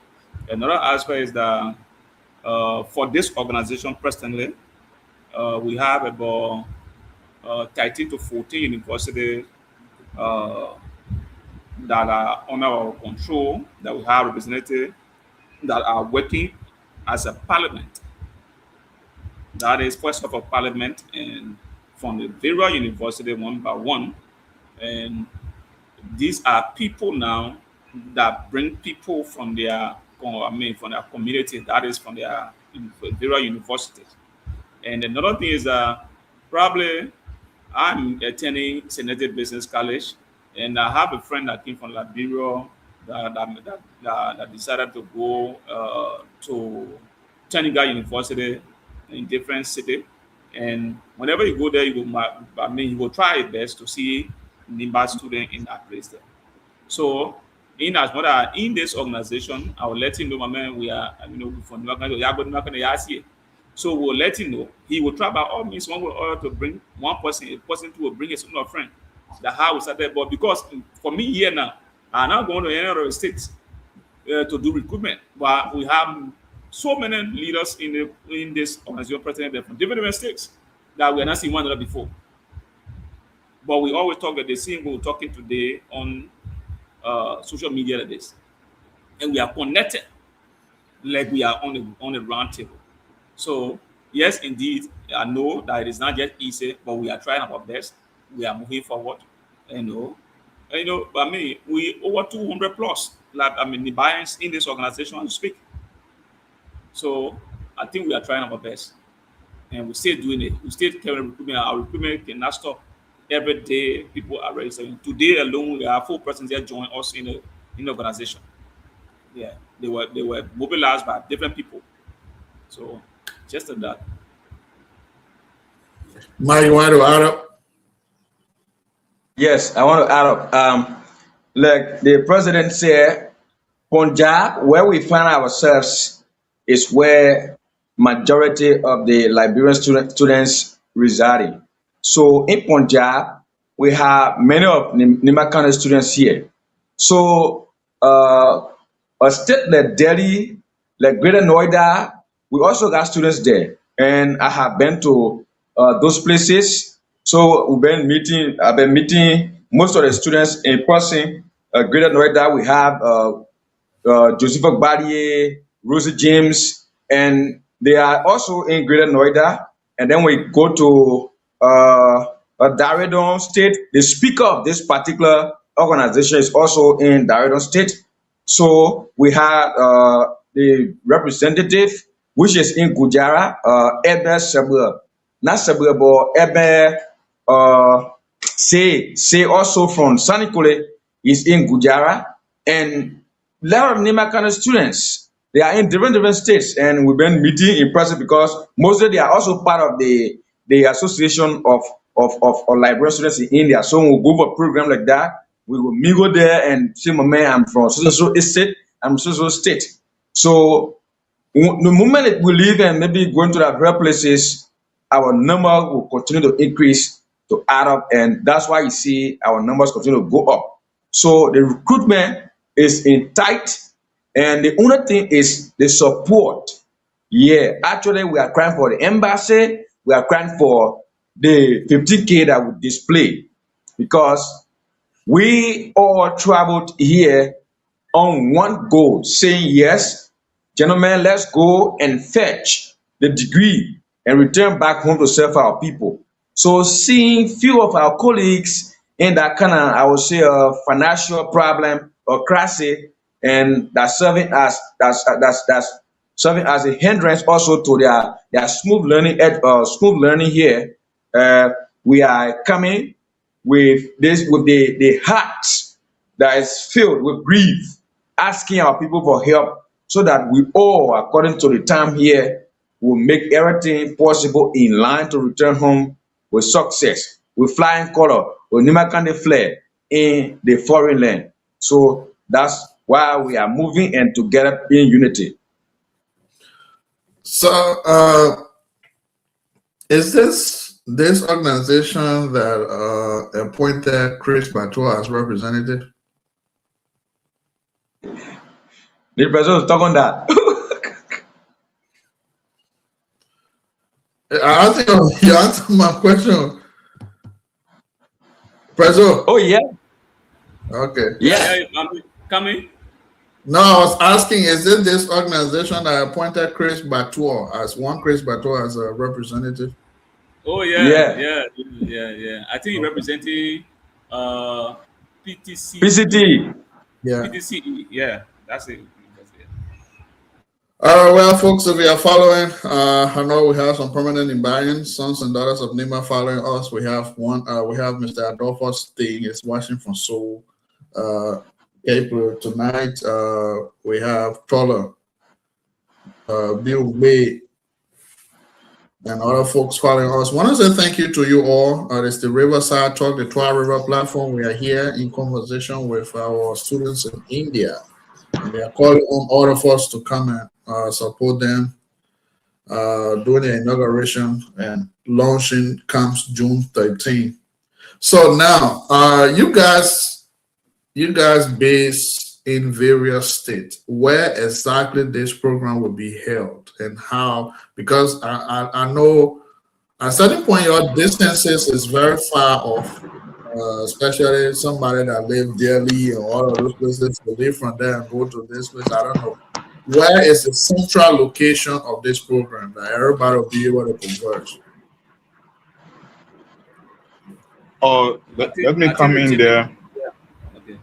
Another aspect is that for this organization presently, we have about 13 to 14 universities that are under our control, that we have represented, that are working as a parliament. That is first of all parliament, and from the various university one by one. And these are people now that bring people from their, from their community, that is from their various universities. And another thing is that probably I'm attending Senated Business College, and I have a friend that came from Liberia that decided to go to Taniga University in different city. And whenever you go there, you will try his best to see NIMBA student in that place there. So, in as much as in this organization, I will let him know, my man, we are, from the so we'll let him know. He will try by all means one way or other to bring one person, a person to will bring his own friend. That's how we started. But because for me here now, I'm not going to any other state to do recruitment. But we have so many leaders in this organization, president from different states that we are not seeing one another before. But we always talk at the same way we're talking today on social media like this, and we are connected like we are on a round table. So yes, indeed, I know that it is not just easy, but we are trying our best. We are moving forward. I mean, we over 200 plus, like the buyers in this organization to speak. So I think we are trying our best, and we still doing it. We still carrying recruitment. Our recruitment cannot stop. Every day, people are registering. Today alone, we have 4 persons that join us in the organization. Yeah, they were mobilized by different people. So just that. Mike, you want to add up? Yes, I want to add up. Like the president said, Punjab, where we find ourselves, is where majority of the Liberian students residing. So in Punjab, we have many of Nimakana students here. So a state like Delhi, like Greater Noida, we also got students there. And I have been to those places. So I've been meeting most of the students in person. Greater Noida, we have Joseph Barrier, Rosie James, and they are also in Greater Noida. And then we go to Daredon State. The speaker of this particular organization is also in Daredon State. So we have the representative, which is in Gujarat, Ebe Sabur. Not Sabur, but Ebe say also from Sanikule is in Gujarat. And a lot of Nimakana students, they are in different states, and we've been meeting in person because mostly they are also part of the association of Liberian students in India. So when we go for a program like that, we will mingle there and say, my man, I'm from so state, I'm so state. So the moment we leave and maybe going to the other places, our number will continue to increase, to add up, and that's why you see our numbers continue to go up. So the recruitment is in tight, and the only thing is the support. Yeah, actually, we are crying for the embassy, we are crying for the 50K that we display, because we all traveled here on one goal, saying, yes, gentlemen, let's go and fetch the degree and return back home to serve our people. So seeing few of our colleagues in that kind of, I would say, a financial problem or crisis, and that's serving as that's serving as a hindrance also to their smooth learning here. We are coming with the heart that is filled with grief, asking our people for help, so that we all, according to the time here, will make everything possible in line to return home with success, with flying color, with Nimakande flag in the foreign land. So that's why we are moving and together in unity. So, is this organization that appointed Chris Batua as representative? The president was talking that. I think you answered my question, President. Oh yeah, Okay. yeah. Coming. No, I was asking, is it this organization that appointed Chris Batua as a representative? Oh Yeah. yeah. I think he representing PTC. PCT. Yeah. PTC. Yeah, that's it. Well, folks, if you are following, I know we have some permanent Imbarians, sons and daughters of Nima following us. We have Mr. Adolfo Sting is watching from Seoul. April tonight. We have Tola, Bill Bay, and other folks following us. Want to say thank you to you all. It's the RiverSide Tak, the Twah River platform. We are here in conversation with our students in India. And we are calling on all of us to come and support them during the inauguration, and launching comes June 13th. So now, you guys based in various states. Where exactly this program will be held and how? Because I know at a certain point your distances is very far off, especially somebody that live Delhi and all of those places to live from there and go to this place. I don't know. Where is the central location of this program that everybody will be able to converge? Oh, let me come in there. Okay.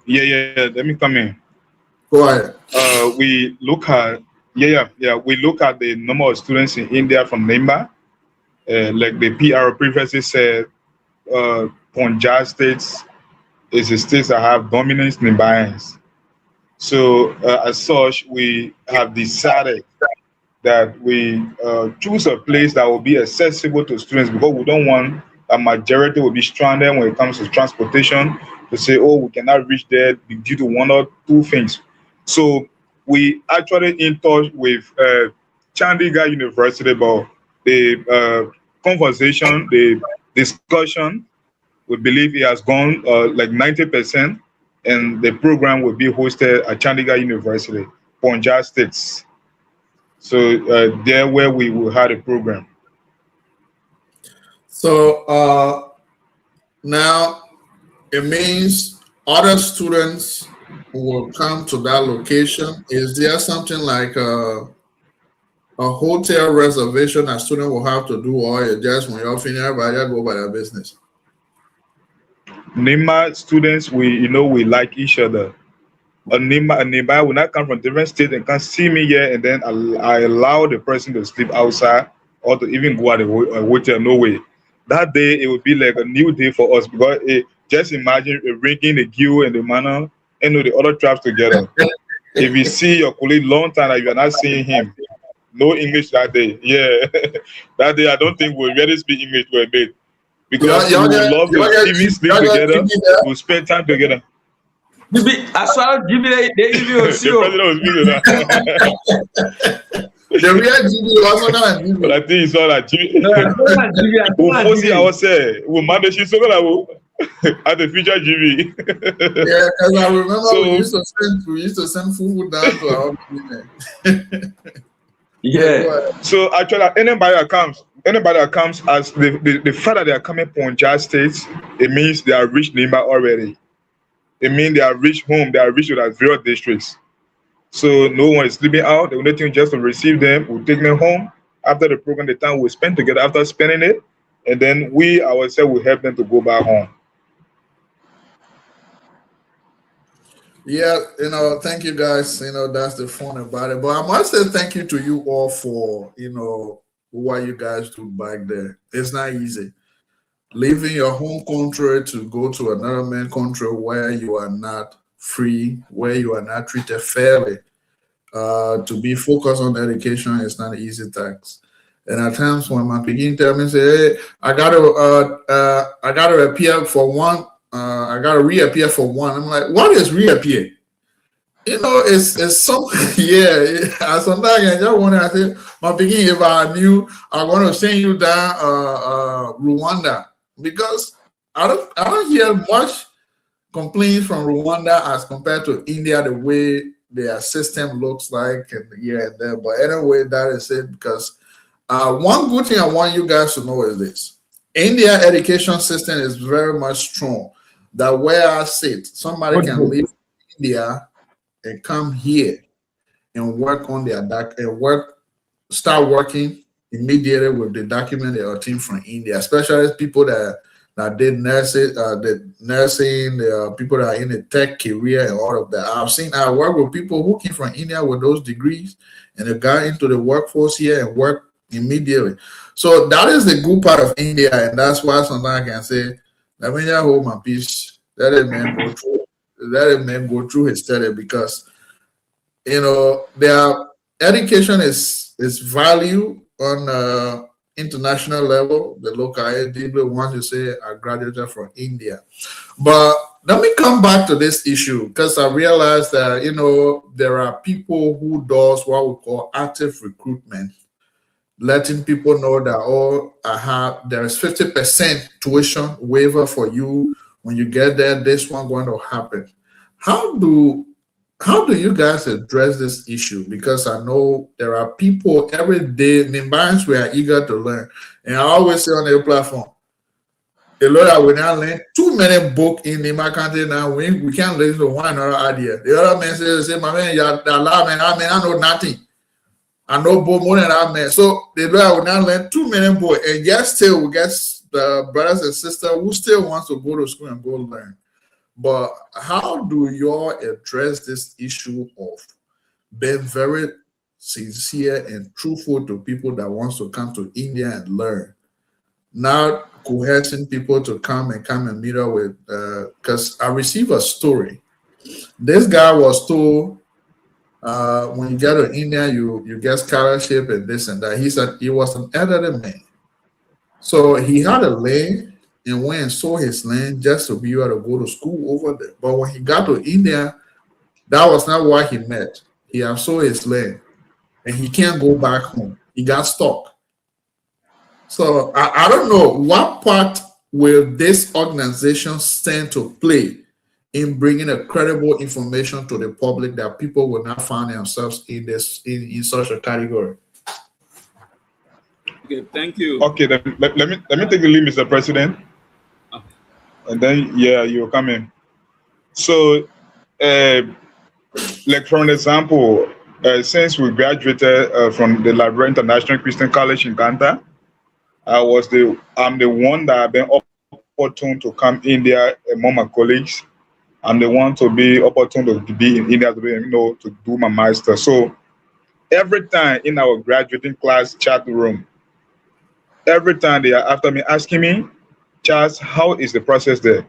Yeah. Let me come in. Go ahead. We look at we look at the number of students in India from Nimba. Like the PR previously said, Punjab states is the states that have dominance Nimbayans. So as such, we have decided that we choose a place that will be accessible to students, because we don't want a majority will be stranded when it comes to transportation, to say, oh, we cannot reach there due to one or two things. So we actually in touch with Chandigarh University about the conversation, the discussion. We believe it has gone like 90%, and the program will be hosted at Chandigarh University, Punjab States. So there where we will have a program. So now it means other students will come to that location. Is there something like a hotel reservation a student will have to do, or just when you're finished, everybody just go by their business? Nima students, we like each other. A Nima will not come from different states and can see me here, and then I allow the person to sleep outside or to even go at a hotel. No way. That day it will be like a new day for us, because just imagine ringing the queue and the manner and the other tribes together. If you see your colleague long time and you are not seeing him, no English that day. Yeah, that day I don't think we'll really speak English to a bit, because we would love to even sleep together, we'll spend time together. I saw GB, they even The president was speaking that. The real GB also not GB. But I think it's all like we'll force it ourselves. We'll manage it so that at the future GB. Yeah, because I remember we used to send food down to our women. Yeah. So actually, anybody that comes as the fact that they are coming from Punjab states, it means they are reached Nimba already. It means they are reached home. They are reached to that various districts. So no one is sleeping out. The only thing just to receive them, we'll take them home. After the program, the time we spend together after spending it, and then we ourselves will help them to go back home. Yeah, thank you guys. That's the fun about it. But I must say thank you to you all for, what you guys do back there. It's not easy. Leaving your home country to go to another main country where you are not free, where you are not treated fairly. To be focused on education is not an easy task. And at times when my begin tell me, say, hey, I gotta appear for one. I gotta reappear for one. I'm like, what is reappear? It's something. Yeah. Sometimes I just want to say, my beginning, if I knew, I'm going to send you down Rwanda, because I don't hear much complaints from Rwanda as compared to India, the way their system looks like, and here and there. But anyway, that is it. Because one good thing I want you guys to know is this: India education system is very much strong. That where I sit, somebody can leave India and come here and work on their start working immediately with the document they obtained from India, especially people that did nursing, the people that are in the tech career and all of that. I work with people who came from India with those degrees, and they got into the workforce here and work immediately. So that is the good part of India, and that's why sometimes I can say, let me just hold my peace. Let a man go through. Let a man go through his study, because their education is value, on international level, the local ADB ones you say are graduated from India. But let me come back to this issue because I realized that there are people who does what we call active recruitment, letting people know that there is 50% tuition waiver for you when you get there. This one going to happen. How do you guys address this issue? Because I know there are people every day, Nimbans, we are eager to learn. And I always say on the platform, a lawyer will now learn too many books in the country now. We can't listen to one another idea. The other man say, my man, you're allowed, man, I know nothing. I know more than that, man. So the lawyer will now learn too many books. And yet still we get the brothers and sisters who still wants to go to school and go learn. But how do y'all address this issue of being very sincere and truthful to people that wants to come to India and learn? Not coercing people to come and meet up with, because I received a story. This guy was told, when you get to India, you get scholarship and this and that. He said he was an elderly man. So he had a land and went and sold his land just to be able to go to school over there. But when he got to India, that was not what he met. He had sold his land and he can't go back home. He got stuck. So I don't know what part will this organization stand to play in bringing a credible information to the public that people will not find themselves in such a category. Okay, thank you. Okay, then let me take the lead, Mr. President. Okay. And then you'll come in. So like for an example, since we graduated from the Liberia International Christian College in Ghana, I'm the one that have been opportune to come India among my colleagues. I'm the one to be opportune to be in India to do my master. So every time in our graduating class chat room, every time they are after me asking me, Charles, how is the process there?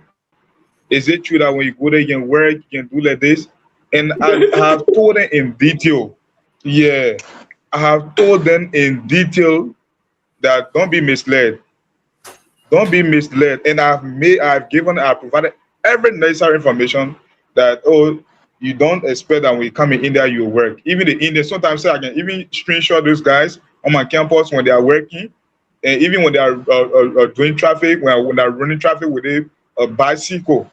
Is it true that when you go there, you can work, you can do like this? And I have told them in detail. Yeah, I have told them in detail that don't be misled. Don't be misled. And I've provided every necessary information that, you don't expect that when you come in India, you work. Even the Indians, sometimes I can even screenshot those guys on my campus when they are working. And even when they are doing traffic, when they're running traffic with a bicycle.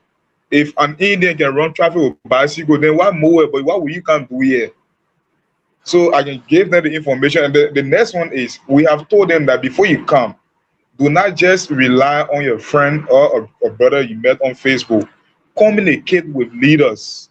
If an Indian can run traffic with a bicycle, then what more? But what will you come do here? So I can give them the information. And the next one is, we have told them that before you come, do not just rely on your friend or a brother you met on Facebook. Communicate with leaders.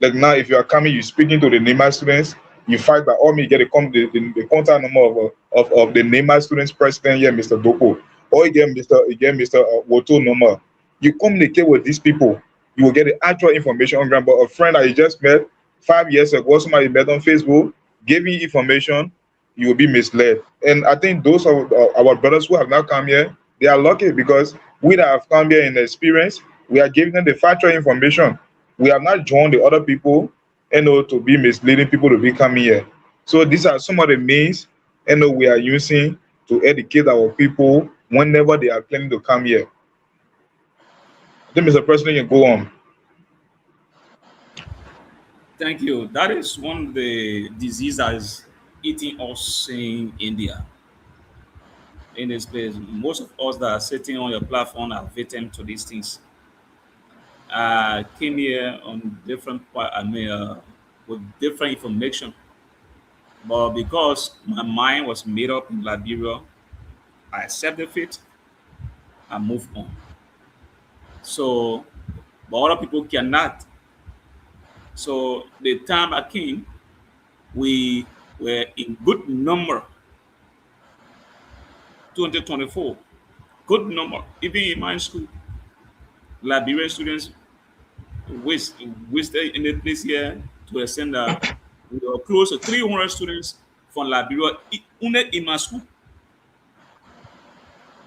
Like now, if you are coming, you're speaking to the NEMA students, you fight by all means, get the contact number of the NEMA students president here, Mr. Doko, or you get Mr. Woto number. You communicate with these people, you will get the actual information on ground. But a friend that you just met 5 years ago, somebody you met on Facebook, giving you information, you will be misled. And I think those are our brothers who have now come here, they are lucky because we that have come here in experience, we are giving them the factual information. We have not joined the other people, to be misleading people to be coming here. So these are some of the means, we are using to educate our people whenever they are planning to come here. I think Mr. President, you can go on. Thank you. That is one of the diseases that is eating us in India. In this place, most of us that are sitting on your platform are victim to these things. I came here on with different information, but because my mind was made up in Liberia, I accepted it and moved on. So, but other people cannot. So the time I came, we were in good number. 2024, good number. Even in my school, Liberian students stay in the place here to the extent that we were close to 300 students from Liberia only in my school.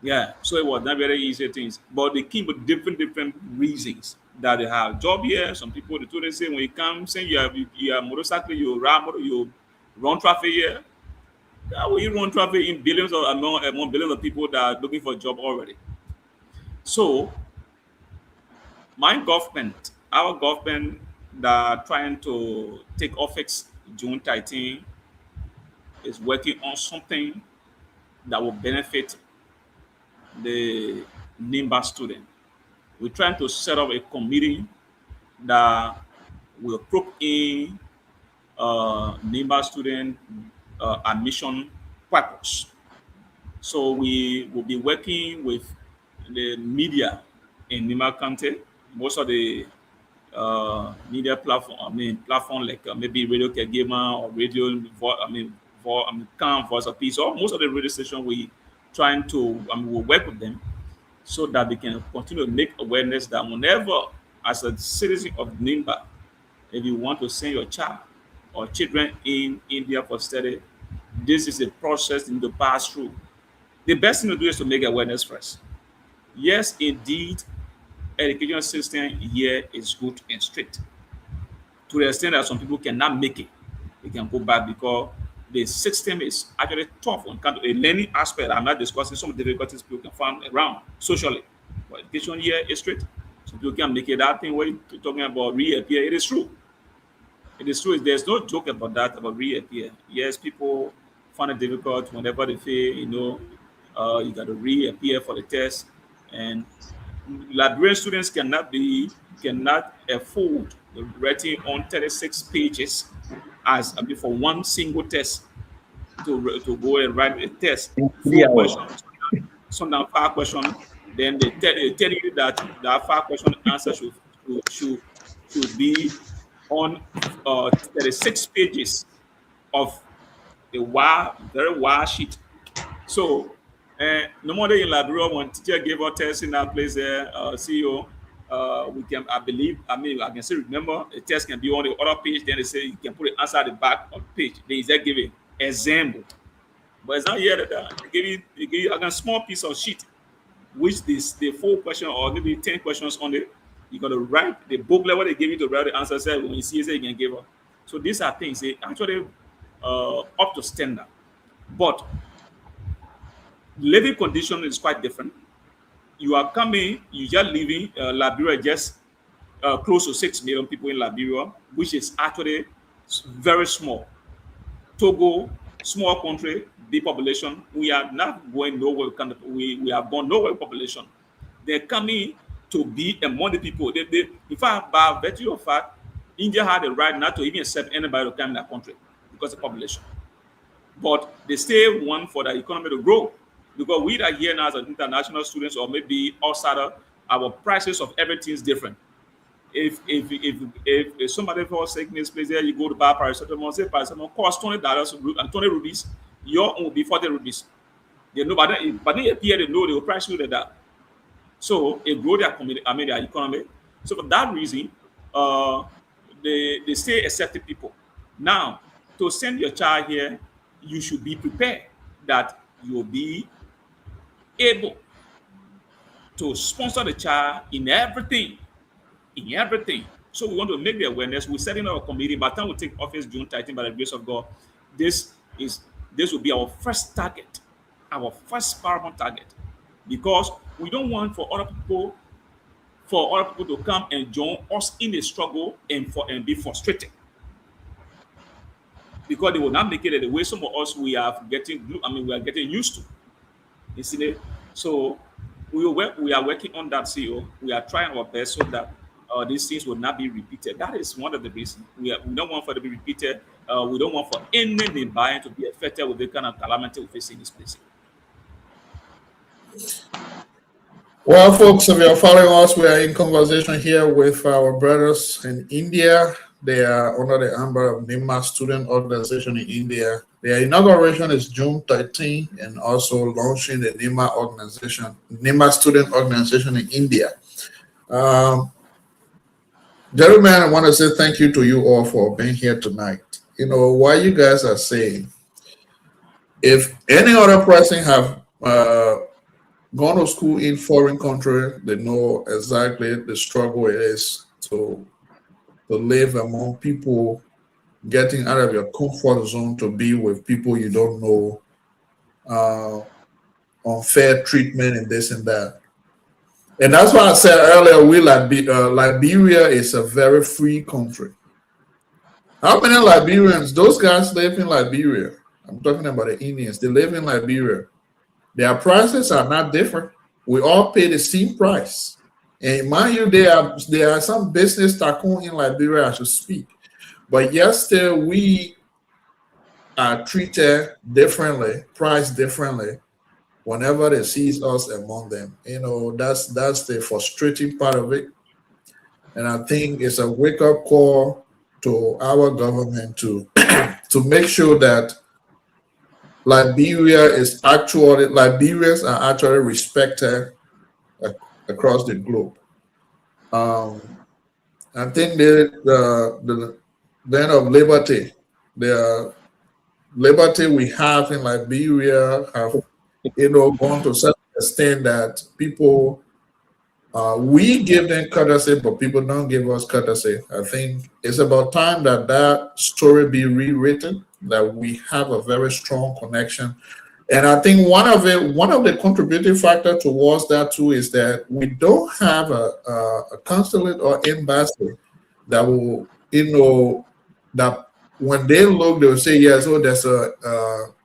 Yeah, so it was not very easy things, but they came with different reasons that they have job here. Some people they say when you come, say you have motorcycle, you ride motor, you run traffic here. We run traffic in billions of among billions of people that are looking for a job already. So our government that are trying to take office June 13 is working on something that will benefit the NIMBA student. We're trying to set up a committee that will probe in NIMBA student admission purpose. So we will be working with the media in Nima County. Most of the media platform like maybe Radio Kegema or Radio, Calm Voice of Peace, or most of the radio station we trying to, we'll work with them so that they can continue to make awareness that whenever, as a citizen of Nimba, if you want to send your child or children in India for study, this is a process in the pass through. The best thing to do is to make awareness first. Yes, indeed, education system here is good and strict. To the extent that some people cannot make it, they can go back because the system is actually tough on kind of a learning aspect. I'm not discussing some of the difficulties people can find around socially. But education here is strict. Some people can make it. That thing where you're talking about reappear, it is true. It is true. There's no joke about that, about reappear. Yes, people find it difficult whenever they feel, you got to reappear for the test. And Liberian students cannot afford writing on 36 pages for one single test to go and write a test. 4 questions, sometimes 5 questions. Then they tell you that 5 question answer should be on 36 pages of a very wide sheet. So no more in Liberia, when teacher gave us test in that place there, CEO, I can still remember the test can be on the other page, then they say you can put it answer at the back of the page. They exactly give an example. But it's not here that they give you a small piece of sheet, which the 4 questions or maybe 10 questions on it. You got to write the booklet what they give you to write the answer. When you see it, you can give up. So these are things they actually up to standard. But living condition is quite different. You are coming, you just living Liberia, just close to 6 million people in Liberia, which is actually very small. Togo, small country, big population. We are not going nowhere. We have gone nowhere population. They're coming to be among the people. In fact, by virtue of fact, India had the right not to even accept anybody to come in that country because of the population. But they still want for the economy to grow. Because we are here now as international students or maybe outsider, our prices of everything is different. If somebody falls sick in this place there, you go to buy paracetamol, say paracetamol costs $20 and 20 rupees, your own will be 40 rupees. They know, but they appear they know they will price you like that. So it grow their economy. So for that reason, they stay accepting people. Now, to send your child here, you should be prepared that you'll be able to sponsor the child in everything. So we want to make the awareness. We're setting up a committee. By the time we take office June 13, by the grace of God, this will be our first target, our first paramount target, because we don't want for other people to come and join us in the struggle and be frustrated, because they will not make it the way some of us we are getting used to. You see, so we are working on that, CEO. We are trying our best so that these things will not be repeated. That is one of the reasons we don't want for it to be repeated. We don't want for any buyer to be affected with the kind of calamity we face in this place. Well, folks, if you're following us, we are in conversation here with our brothers in India. They are under the umbrella of NIMA Student Organization in India. Their inauguration is June 13, and also launching the NIMA Student Organization in India. Gentlemen, I want to say thank you to you all for being here tonight. What you guys are saying, if any other person have gone to school in foreign country, they know exactly the struggle it is to live among people, getting out of your comfort zone to be with people you don't know, unfair treatment and this and that. And that's why I said earlier, Liberia is a very free country. How many Liberians, those guys live in Liberia? I'm talking about the Indians. They live in Liberia. Their prices are not different. We all pay the same price. And mind you, there are some business tycoon in Liberia as you speak. But yes, still we are treated differently, priced differently whenever they see us among them. That's the frustrating part of it. And I think it's a wake-up call to our government to to make sure that Liberians are actually respected across the globe. I think the land of liberty, the liberty we have in Liberia have gone to such an extent that people we give them courtesy, but people don't give us courtesy. I think it's about time that story be rewritten, that we have a very strong connection. And I think one of the contributing factor towards that too is that we don't have a consulate or embassy that will, that when they look, they'll say, yes, there's a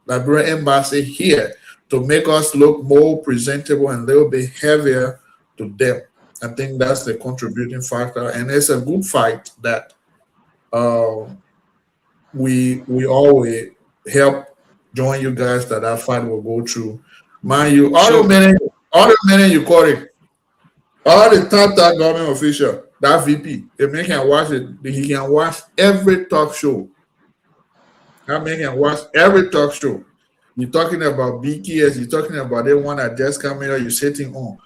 Liberian embassy here to make us look more presentable and a little bit heavier to them. I think that's the contributing factor, and it's a good fight that we always help join you guys that fight will go through. Mind you, all the minute you call it, all the top government official, that VP, if they can watch it, he can watch every talk show. That man can watch every talk show. You're talking about BKS, you're talking about the one that just come here, you're sitting on.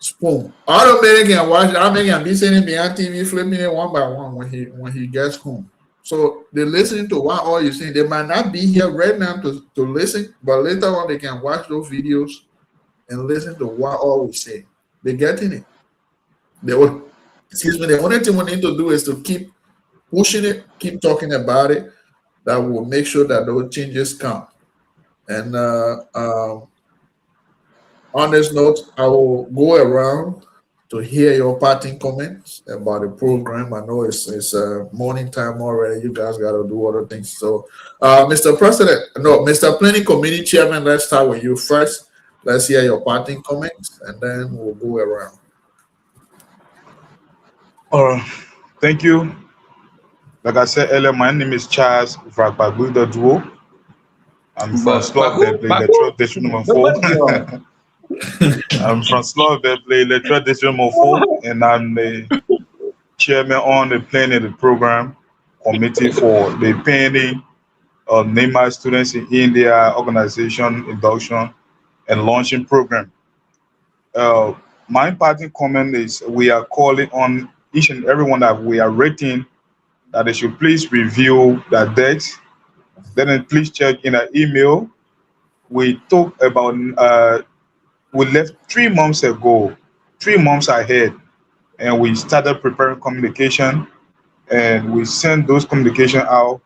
Spoon. All the men can watch. I mean, can be sitting behind TV, flipping it one by one when he gets home. So they're listening to what all you're saying. They might not be here right now to listen, but later on they can watch those videos and listen to what all we say. They're getting it. The only thing we need to do is to keep pushing it, keep talking about it. That will make sure that those changes come. And on this note, I will go around to hear your parting comments about the program. I know it's morning time already. You guys got to do other things. So, Mr. Planning Committee Chairman, let's start with you first. Let's hear your parting comments, and then we'll go around. Thank you. Like I said earlier, my name is Charles Vragbaguda. I'm from Slovak, Electoral District number 4. I'm from Slovak, Electoral District number 4, and I'm the chairman on the planning of the program committee for the planning of NEMA students in India organization induction and launching program. My parting comment is we are calling on each and everyone that we are rating that they should please review the decks. Then please check in an email. We talked about we left 3 months ago, 3 months ahead, and we started preparing communication, and we sent those communication out.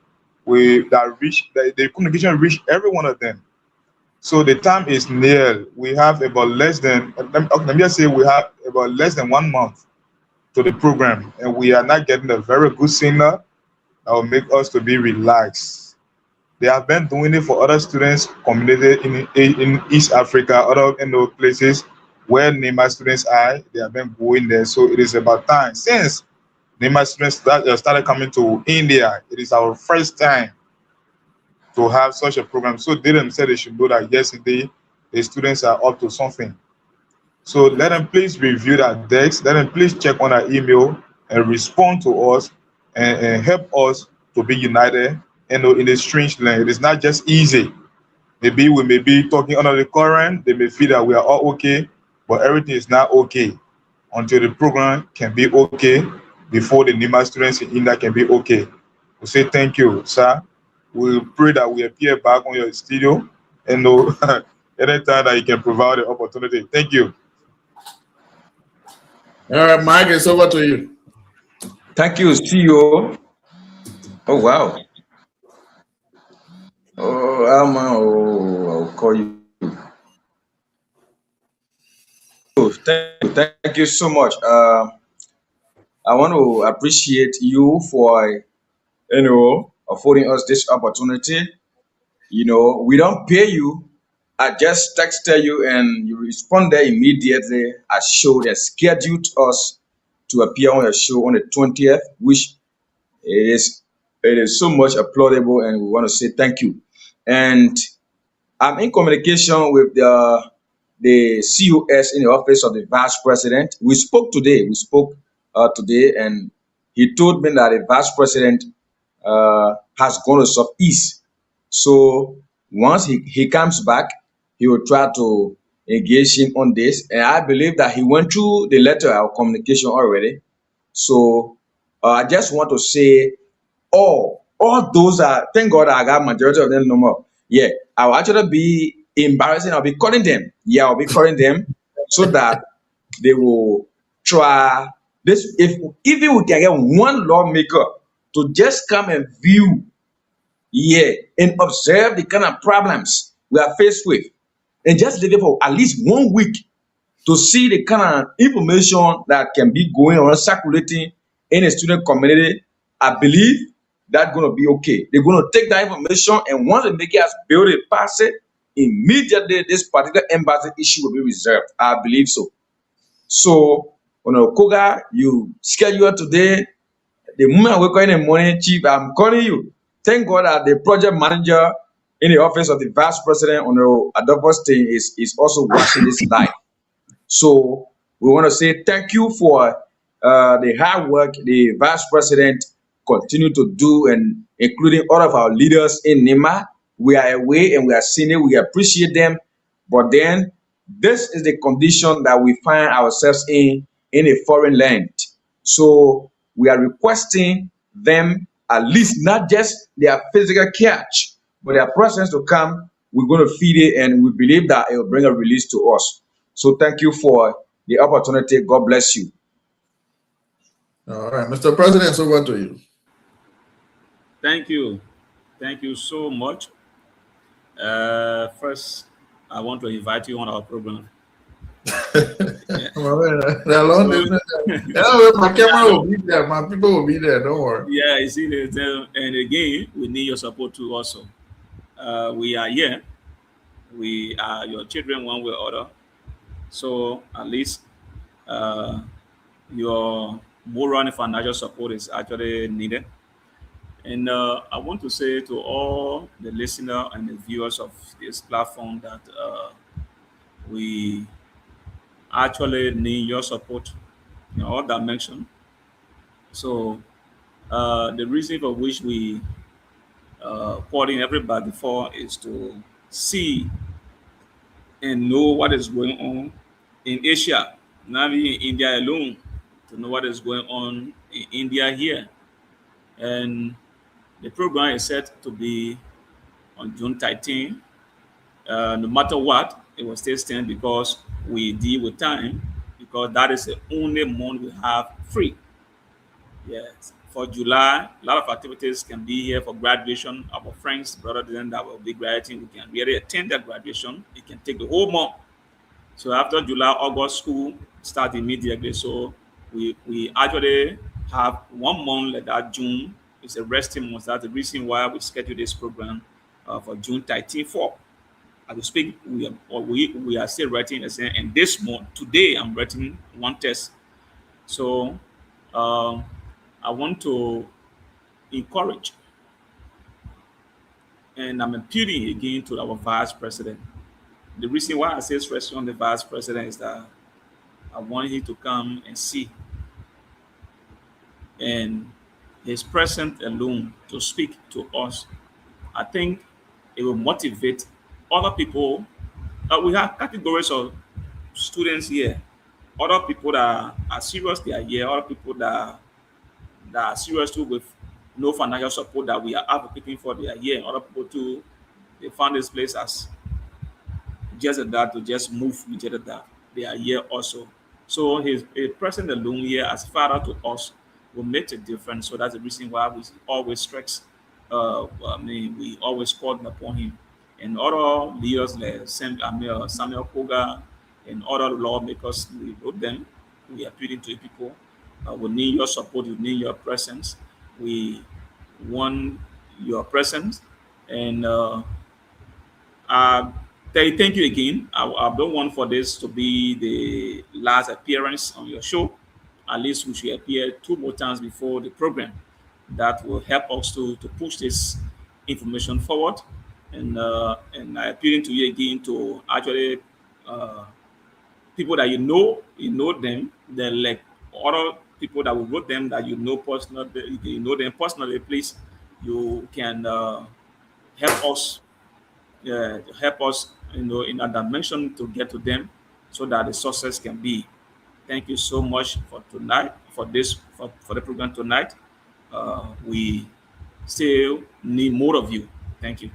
The communication reached every one of them. So the time is near. We have about less than, let me just say, we have about less than 1 month to the program, and we are not getting a very good signal that will make us to be relaxed. They have been doing it for other students community in East Africa, other places where NEMA students are. They have been going there. So it is about time. Since NEMA students started coming to India, it is our first time to have such a program. So they themselves they should know that yesterday the students are up to something. So let them please review that decks. Let them please check on our email and respond to us and help us to be united. In a strange land, it is not just easy. Maybe we may be talking under the current. They may feel that we are all okay, but everything is not okay until the program can be okay before the NEMA students in India can be okay. We say thank you, sir. We pray that we appear back on your studio and anytime that you can provide the opportunity. Thank you. All right, Mike, it's over to you. Thank you, CEO. Oh, wow. Oh, I'll call you Thank you so much. I want to appreciate you for affording us this opportunity. We don't pay you. I just texted you and you responded immediately. I showed and scheduled us to appear on your show on the 20th, which it is so much applaudable, and we want to say thank you. And I'm in communication with the COS in the office of the vice president. We spoke today. Today, and he told me that the vice president has gone to southeast. So once he comes back, he will try to engage him on this. And I believe that he went through the letter of communication already. So I just want to say all those are, thank God I got majority of them no more. Yeah, I'll actually be embarrassing. I'll be calling them. Yeah, I'll be calling them so that they will try this. If even we can get one lawmaker to just come and view, yeah, and observe the kind of problems we are faced with, and just leave it for at least 1 week to see the kind of information that can be going on circulating in the student community. I believe that's going to be okay. They're going to take that information, and once they make it as bill, they pass it, immediately this particular embassy issue will be resolved. I believe so. So, Koga, you schedule today. The moment I wake up in the morning, Chief, I'm calling you. Thank God that the project manager in the office of the vice president on the Adolfo State is also watching this live. So we want to say thank you for the hard work the vice president continue to do, and including all of our leaders in NEMA. We are away and we are seeing it. We appreciate them. But then this is the condition that we find ourselves in a foreign land. So we are requesting them at least not just their physical catch, but their presence to come. We're going to feed it, and we believe that it will bring a release to us. So thank you for the opportunity. God bless you. All right, Mr. President, so over to you. Thank you. Thank you so much. First, I want to invite you on our program. My camera will be there. My people will be there. Don't worry. Yeah, you see, and again, we need your support too. Also, we are here. We are your children, one way or other. So at least your moral and financial support is actually needed. And I want to say to all the listeners and the viewers of this platform that we actually need your support in all dimensions. So the reason for which we calling everybody for is to see and know what is going on in Asia, not even in India alone, to know what is going on in India here. And the program is set to be on June 13. No matter what, it will still stand because we deal with time, because that is the only month we have free. Yes. For July, a lot of activities can be here for graduation. Our friends, brother, then that will be graduating. We can really attend that graduation. It can take the whole month. So after July, August, school start immediately. So we actually have 1 month like that. June is a resting month. That's the reason why we schedule this program for June 13th. As we speak, we are still writing and this month, today I'm writing one test. So I want to encourage, and I'm appealing again to our vice president. The reason why I say stress on the vice president is that I want him to come and see, and his presence alone to speak to us. I think it will motivate other people. We have categories of students here. Other people that are serious, they are here. Other people that are serious too with no financial support that we are advocating for, they are here. Other people too, they found this place as just that to just move each other that they are here also. So his presence alone here as father to us will make a difference. So that's the reason why we always stress. We always call upon him. And other leaders like Samuel Koga, and other lawmakers. We vote them. We are appealing to you people. We need your support. We need your presence. We want your presence. And thank you again. I don't want for this to be the last appearance on your show. At least we should appear 2 more times before the program. That will help us to push this information forward. And I appealing to you again to actually people that you know them. They're like other people that will vote them that you know personally. You know them personally. Please, you can help us help us, in a dimension to get to them so that the success can be. Thank you so much for tonight, for the program tonight. We still need more of you. Thank you.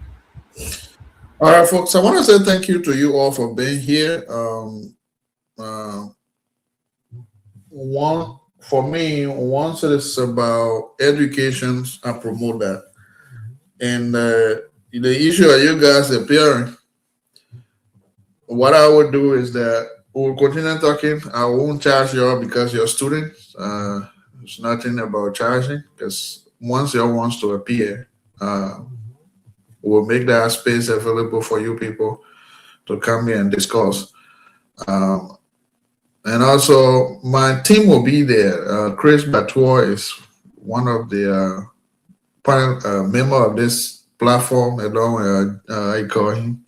All right, folks. I want to say thank you to you all for being here. Uh, one for me, once it is about education, I promote that. And the issue of you guys appearing, what I would do is that we'll continue talking. I won't charge you all because you're students. It's nothing about charging because once you wants to appear, we'll make that space available for you people to come here and discuss. And also, my team will be there. Chris Twah is one of the member of this platform, along with I call him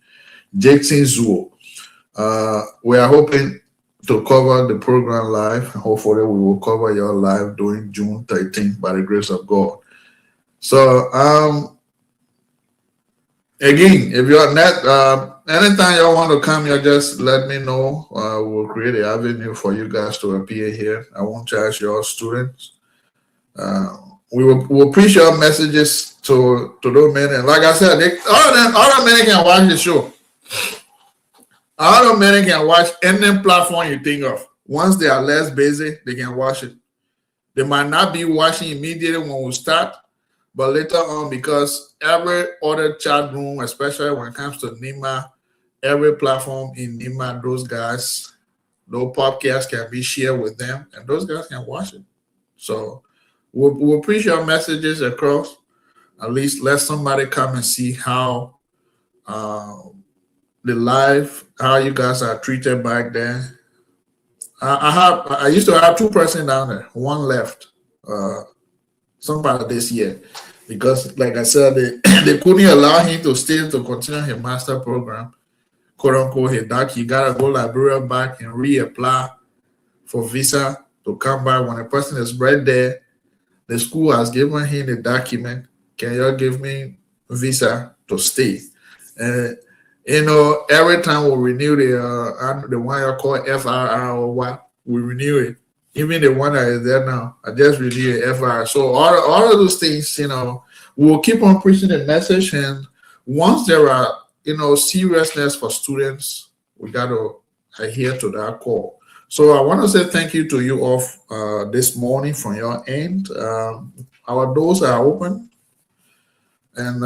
Jackson Zuo. We are hoping to cover the program live. Hopefully, we will cover your live during June 13th by the grace of God. So, again, if you're not, anytime y'all want to come here, just let me know. We'll create an avenue for you guys to appear here. I won't charge your students. We'll preach your messages to those men. And like I said, all the men can watch the show. All the men can watch any platform you think of. Once they are less busy, they can watch it. They might not be watching immediately when we start, but later on, because every other chat room, especially when it comes to NEMA, every platform in NEMA, those guys, those podcasts can be shared with them, and those guys can watch it. So we'll preach your messages across. At least let somebody come and see how the life, how you guys are treated back then. I used to have 2 persons down there. One left sometime this year because, like I said, they couldn't allow him to stay to continue his master program, quote unquote. He gotta go Liberia back and reapply for visa to come back. When a person is right there, the school has given him the document. Can you give me visa to stay? And every time we renew the one you call FRR or what, we renew it. Even the one that is there now, I just renew it FRR. So all of those things, we'll keep on preaching the message. And once there are, seriousness for students, we got to adhere to that call. So I want to say thank you to you all this morning from your end. Our doors are open. And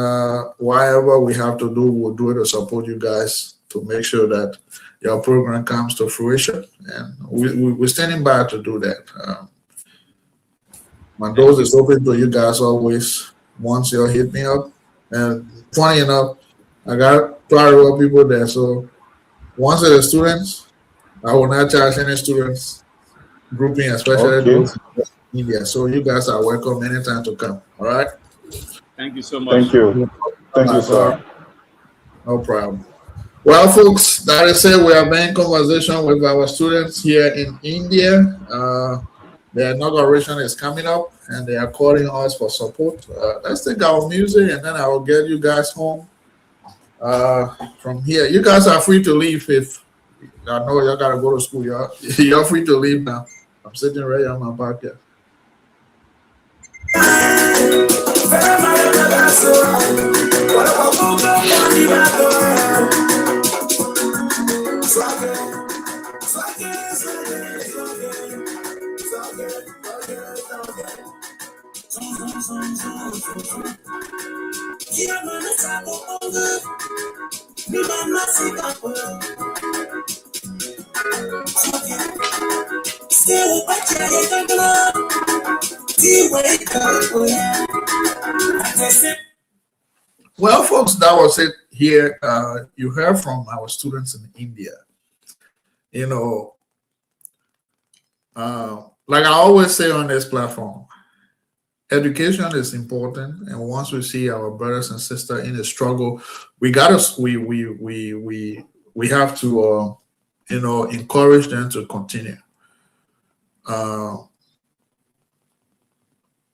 whatever we have to do, we'll do it to support you guys to make sure that your program comes to fruition. And we're standing by to do that. My doors is open to you guys always once you hit me up. And funny enough, I got 12 people there. So once the students, I will not charge any students grouping, especially those in India. So you guys are welcome anytime to come. All right. Thank you so much. Thank you. Thank you, sir. No problem. Well, folks, that is it. We are having conversation with our students here in India. The inauguration is coming up, and they are calling us for support. Let's take our music, and then I will get you guys home from here. You guys are free to leave if I know y'all gotta go to school. You're free to leave now. I'm sitting right on my podcast. Still watch it, see wake up, oh yeah. Well, folks, that was it here. You heard from our students in India. You know, like I always say on this platform, education is important, and once we see our brothers and sisters in the struggle, we have to encourage them to continue.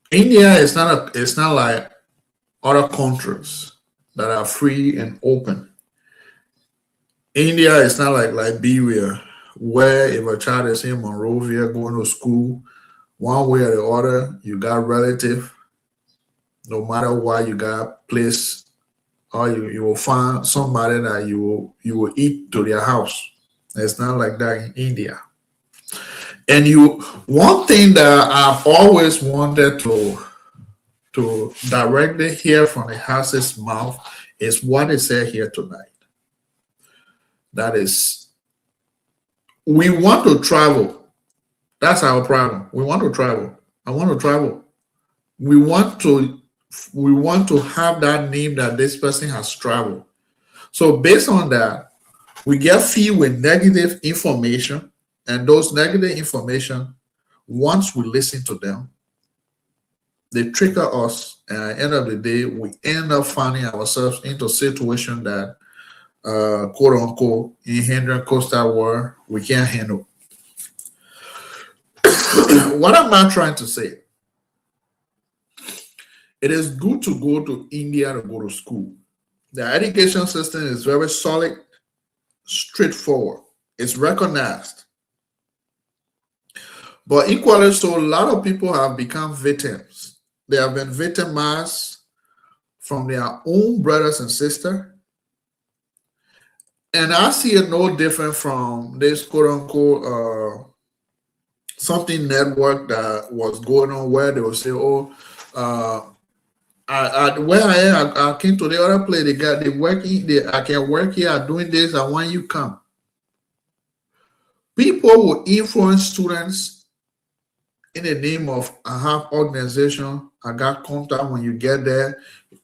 India is not like other countries that are free and open. India is not like Liberia, where if a child is in Monrovia going to school, one way or the other, you got relative. No matter what, you got place, or you will find somebody that you will eat to their house. It's not like that in India. And one thing that I've always wanted to directly hear from the horse's mouth is what they said here tonight. That is, we want to travel. That's our problem. We want to travel. I want to travel. We want to have that name that this person has traveled. So based on that, we get fed with negative information, and those negative information, once we listen to them, they trigger us, and at the end of the day, we end up finding ourselves into a situation that, quote unquote, in hindering coastal war, we can't handle. What am I trying to say? It is good to go to India to go to school. The education system is very solid, straightforward. It's recognized. But equally so, a lot of people have become victims. They have been victimized from their own brothers and sisters. And I see it no different from this quote unquote something network that was going on where they will say, oh, where I am, I came to the other place, they working, I can work here, I'm doing this, I want you come. People will influence students in the name of I have organization, I got contact. When you get there,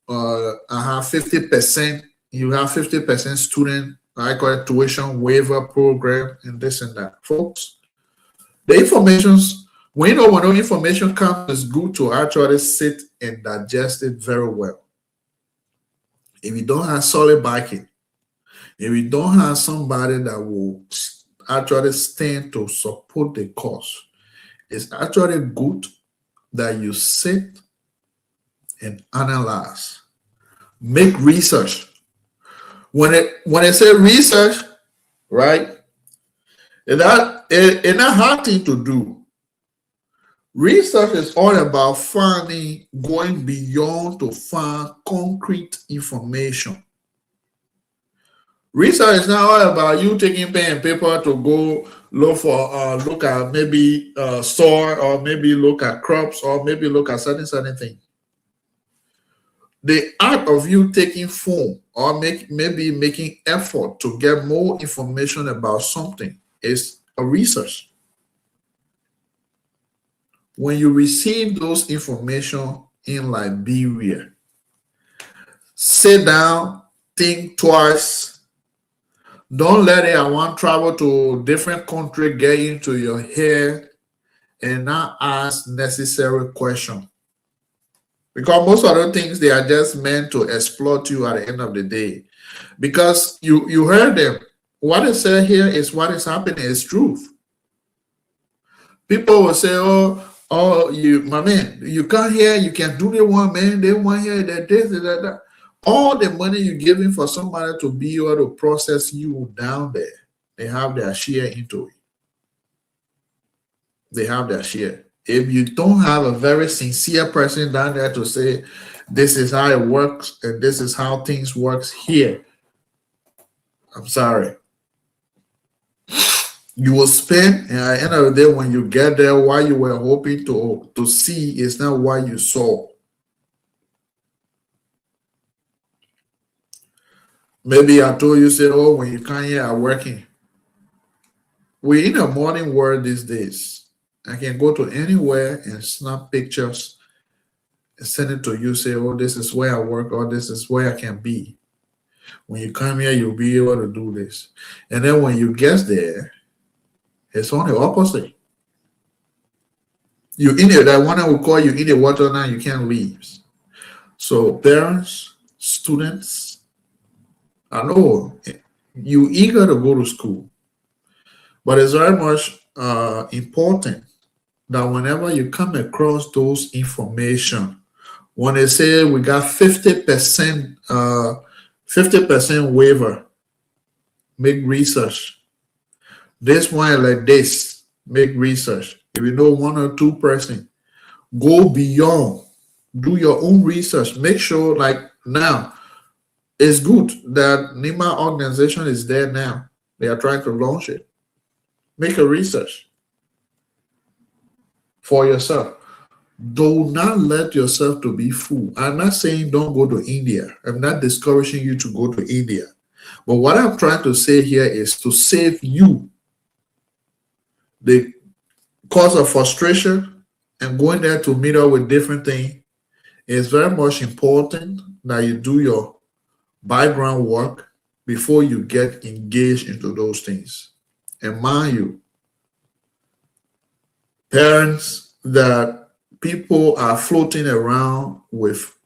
I have 50%, you have 50% student, I call it tuition waiver program, and this and that. Folks, the information's, when no information comes, it's good to actually sit and digest it very well. If you don't have solid backing, if you don't have somebody that will actually stand to support the cause, it's actually good that you sit and analyze, make research. When I say research, right, it's not hard thing to do. Research is all about going beyond to find concrete information. Research is not all about you taking pen and paper to go look at maybe soil, or maybe look at crops, or maybe look at certain things. The art of you taking phone or maybe making effort to get more information about something is a research. When you receive those information in Liberia, sit down, think twice. Don't let it, I want to travel to different country, get into your head and not ask necessary questions. Because most of the things, they are just meant to exploit you at the end of the day. Because you heard them. What is said here is what is happening is truth. People will say, oh, my man, you come here, you can do the one, man. They want here, that. All the money you're giving for somebody to be able to process you down there, they have their share into it. They have their share. If you don't have a very sincere person down there to say, this is how it works and this is how things works here, I'm sorry. You will spend, and at the end of the day, when you get there, what you were hoping to see is not what you saw. Maybe I told you, say, oh, when you come here, I'm working. We're in a modern world these days. I can go to anywhere and snap pictures and send it to you, say, oh, this is where I work, or this is where I can be. When you come here, you'll be able to do this. And then when you get there, it's on the opposite. You in it, that one will call you in the water now, you can't leave. So parents, students, I know you eager to go to school, but it's very much important that whenever you come across those information, when they say we got 50% 50% waiver, make research. This one like this, make research. If you know 1 or 2 person, go beyond, do your own research. Make sure, like now, it's good that NEMA organization is there now. They are trying to launch it. Make a research for yourself. Do not let yourself to be fooled. I'm not saying don't go to India. I'm not discouraging you to go to India. But what I'm trying to say here is to save you the cause of frustration and going there to meet up with different things. It's very much important that you do your background work before you get engaged into those things. And mind you, parents, that people are floating around with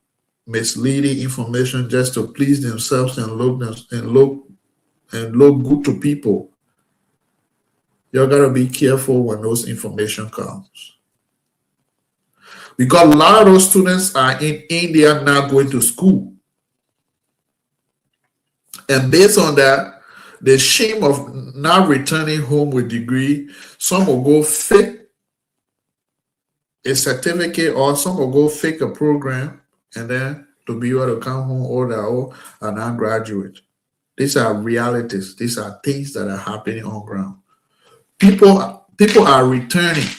misleading information just to please themselves and look good to people. You gotta be careful when those information comes, because a lot of those students are in India now going to school, and based on that, the shame of not returning home with degree, some will go fake a certificate, or some will go fake a program, and then to be able to come home older and not graduate. These are realities. These are things that are happening on ground. People are returning.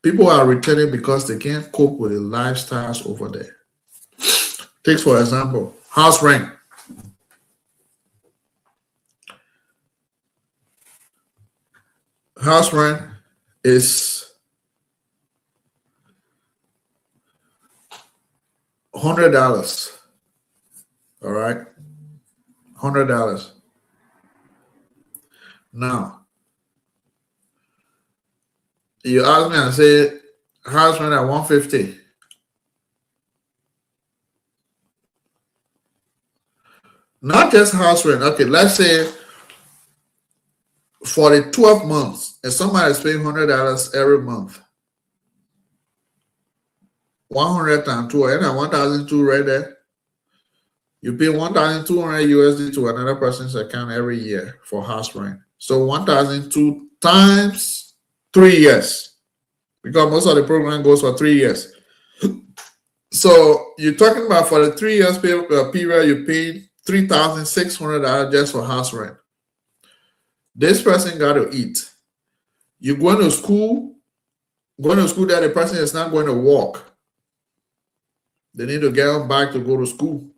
People are returning because they can't cope with the lifestyles over there. Take for example, house rent. House rent is $100. All right, $100. Now, you ask me and say house rent at $150. Not just house rent. Okay, let's say for the 12 months, and somebody is paying $100 every month. 100 times 2, and 1,002 right there. You pay 1,200 USD to another person's account every year for house rent. So 1,002 times 3 years, because most of the program goes for 3 years. So you're talking about for the 3 years period, you pay $3,600 just for house rent. This person got to eat. You're going to school that the person is not going to walk. They need to get on back to go to school.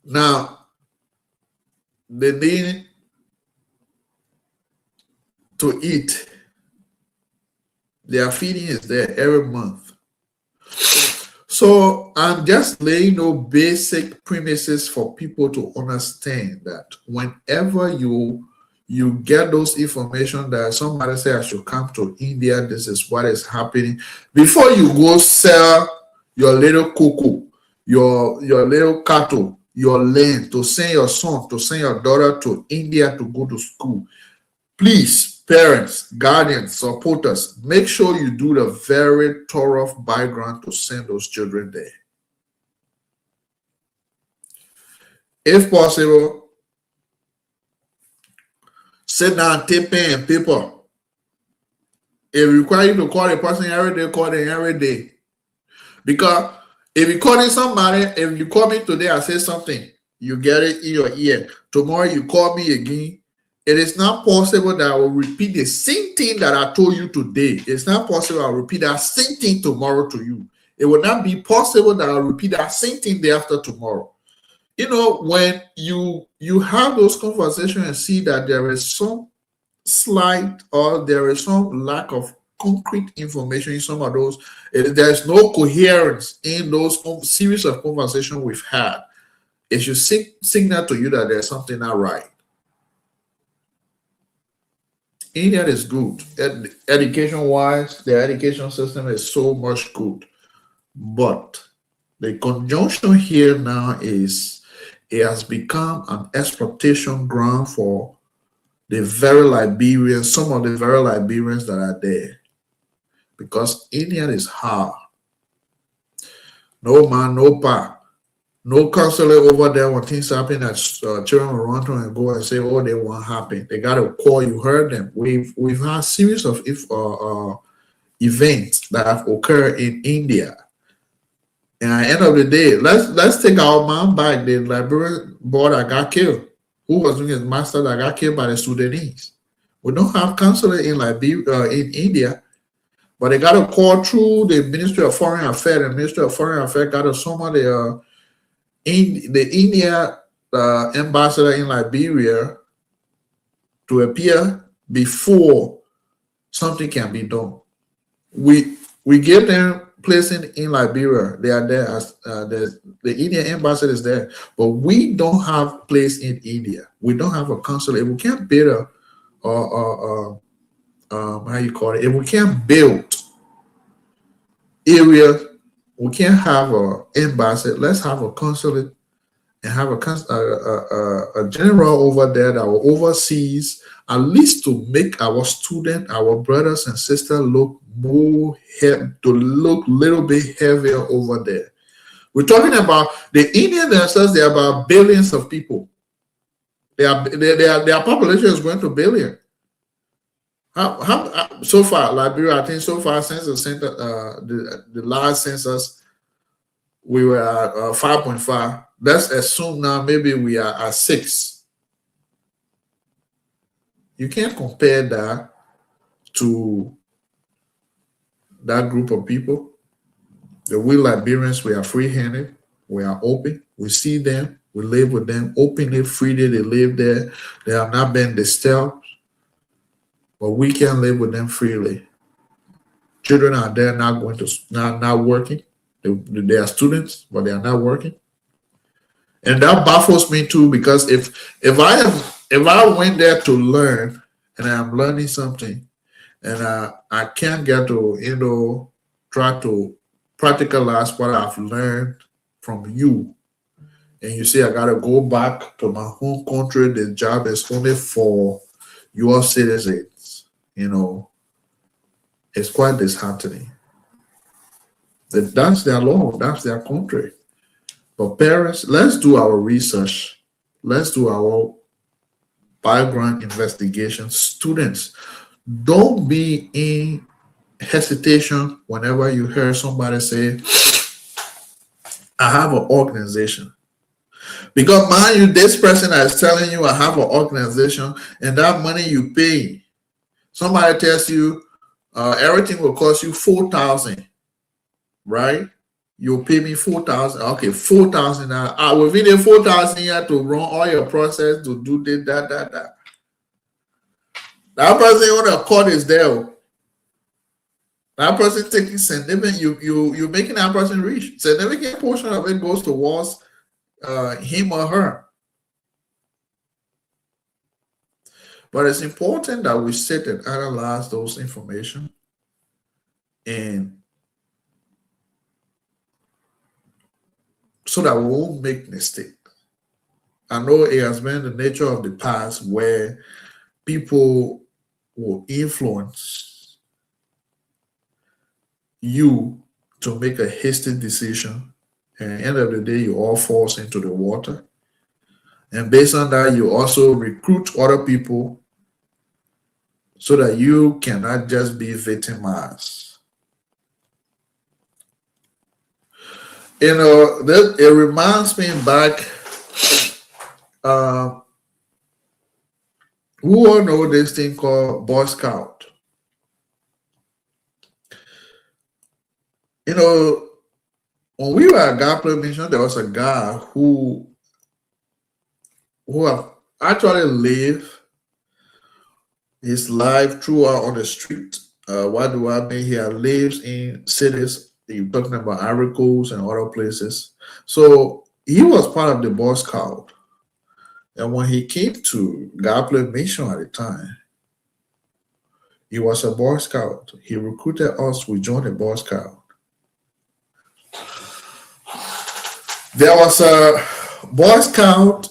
Now, they need to eat. Their feeding is there every month. So I'm just laying no basic premises for people to understand that whenever you get those information that somebody say I should come to India, this is what is happening. Before you go sell your little cocoa, your little cattle, your land to send your son, to send your daughter to India to go to school, please, parents, guardians, supporters, make sure you do the very thorough background to send those children there. If possible, sit down, take pen and paper. If you require you to call a person every day, call them every day. Because if you're calling somebody, if you call me today, I say something, you get it in your ear. Tomorrow you call me again. It is not possible that I will repeat the same thing that I told you today. It's not possible I'll repeat that same thing tomorrow to you. It will not be possible that I'll repeat that same thing day after tomorrow. You know, when you have those conversations and see that there is some slight or there is some lack of concrete information in some of those, there's no coherence in those series of conversations we've had, it should signal to you that there's something not right. India is good. Education-wise, the education system is so much good. But the conjunction here now is it has become an exploitation ground for the very Liberians, some of the very Liberians that are there. Because India is hard. No man, no pa. No counselor over there when things happen that children will run to and go and say, oh, they won't happen. They got to call you, heard them. We've had a series of events that have occurred in India. And at the end of the day, let's take our man back, the Liberian boy that got killed, who was doing his master that got killed by the Sudanese. We don't have counselor in Liberia, in India, but they got to call through the Ministry of Foreign Affairs. The Ministry of Foreign Affairs got to summon the India ambassador in Liberia to appear before something can be done. We give them place in Liberia. They are there as the Indian ambassador is there, but we don't have place in India. We don't have a consulate. We can't build how you call it. If we can't build area, we can't have an embassy. Let's have a consulate and have a general over there that will oversees, at least to make our student, our brothers and sisters look more to look a little bit heavier over there. We're talking about the Indians themselves. They are about billions of people. Their population is going to billion. How so far, Liberia? I think so far since the last census, we were at 5.5. Let's assume now maybe we are at 6. You can't compare that to that group of people. The we Liberians, we are free-handed, we are open, we see them, we live with them openly, freely. They live there. They have not been disturbed, but we can live with them freely. Children are there not going to not working. They are students, but they are not working. And that baffles me too, because if I went there to learn and I'm learning something and I can't get to try to practicalize what I've learned from you, and you say I gotta go back to my home country, the job is only for your citizens, it's quite disheartening. That's their law, that's their country. But parents, let's do our research. Let's do our background investigation. Students, don't be in hesitation whenever you hear somebody say, I have an organization. Because mind you, this person that is telling you I have an organization and that money you pay, somebody tells you everything will cost you 4,000, right? You'll pay me 4,000. Okay, 4,000. Within the 4,000, you have to run all your process to do this, that. That person on the court is there. That person taking significant. You making that person rich. Significant portion of it goes towards him or her. But it's important that we sit and analyze those information and so that we won't make mistakes. I know it has been the nature of the past where people will influence you to make a hasty decision, and at the end of the day, you all falls into the water. And based on that, you also recruit other people so that you cannot just be victimized. It reminds me back, who all know this thing called Boy Scout? When we were at Gapley Mission, there was a guy who who have actually lived his life throughout on the street. What do I mean? He has lived in cities. You're talking about Ivory Coast and other places. So he was part of the Boy Scout. And when he came to Gapley Mission at the time, he was a Boy Scout. He recruited us. We joined the Boy Scout. There was a Boy Scout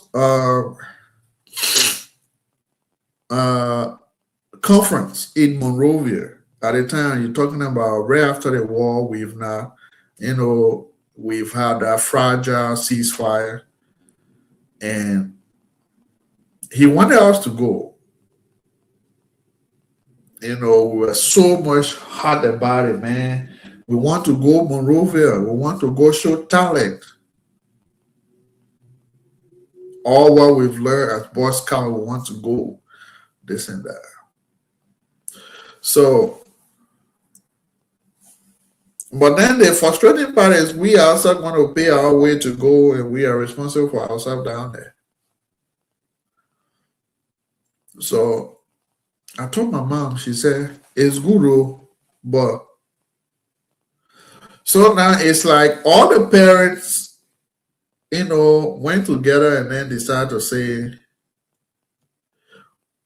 conference in Monrovia. At the time, you're talking about right after the war, we've had that fragile ceasefire. And he wanted us to go. We were so much hot about it, man. We want to go Monrovia. We want to go show talent. All what we've learned as Boy Scout, we want to go. This and that. So, but then the frustrating part is we are also going to pay our way to go, and we are responsible for ourselves down there. So I told my mom, she said, it's good, but so now it's like all the parents, went together and then decided to say,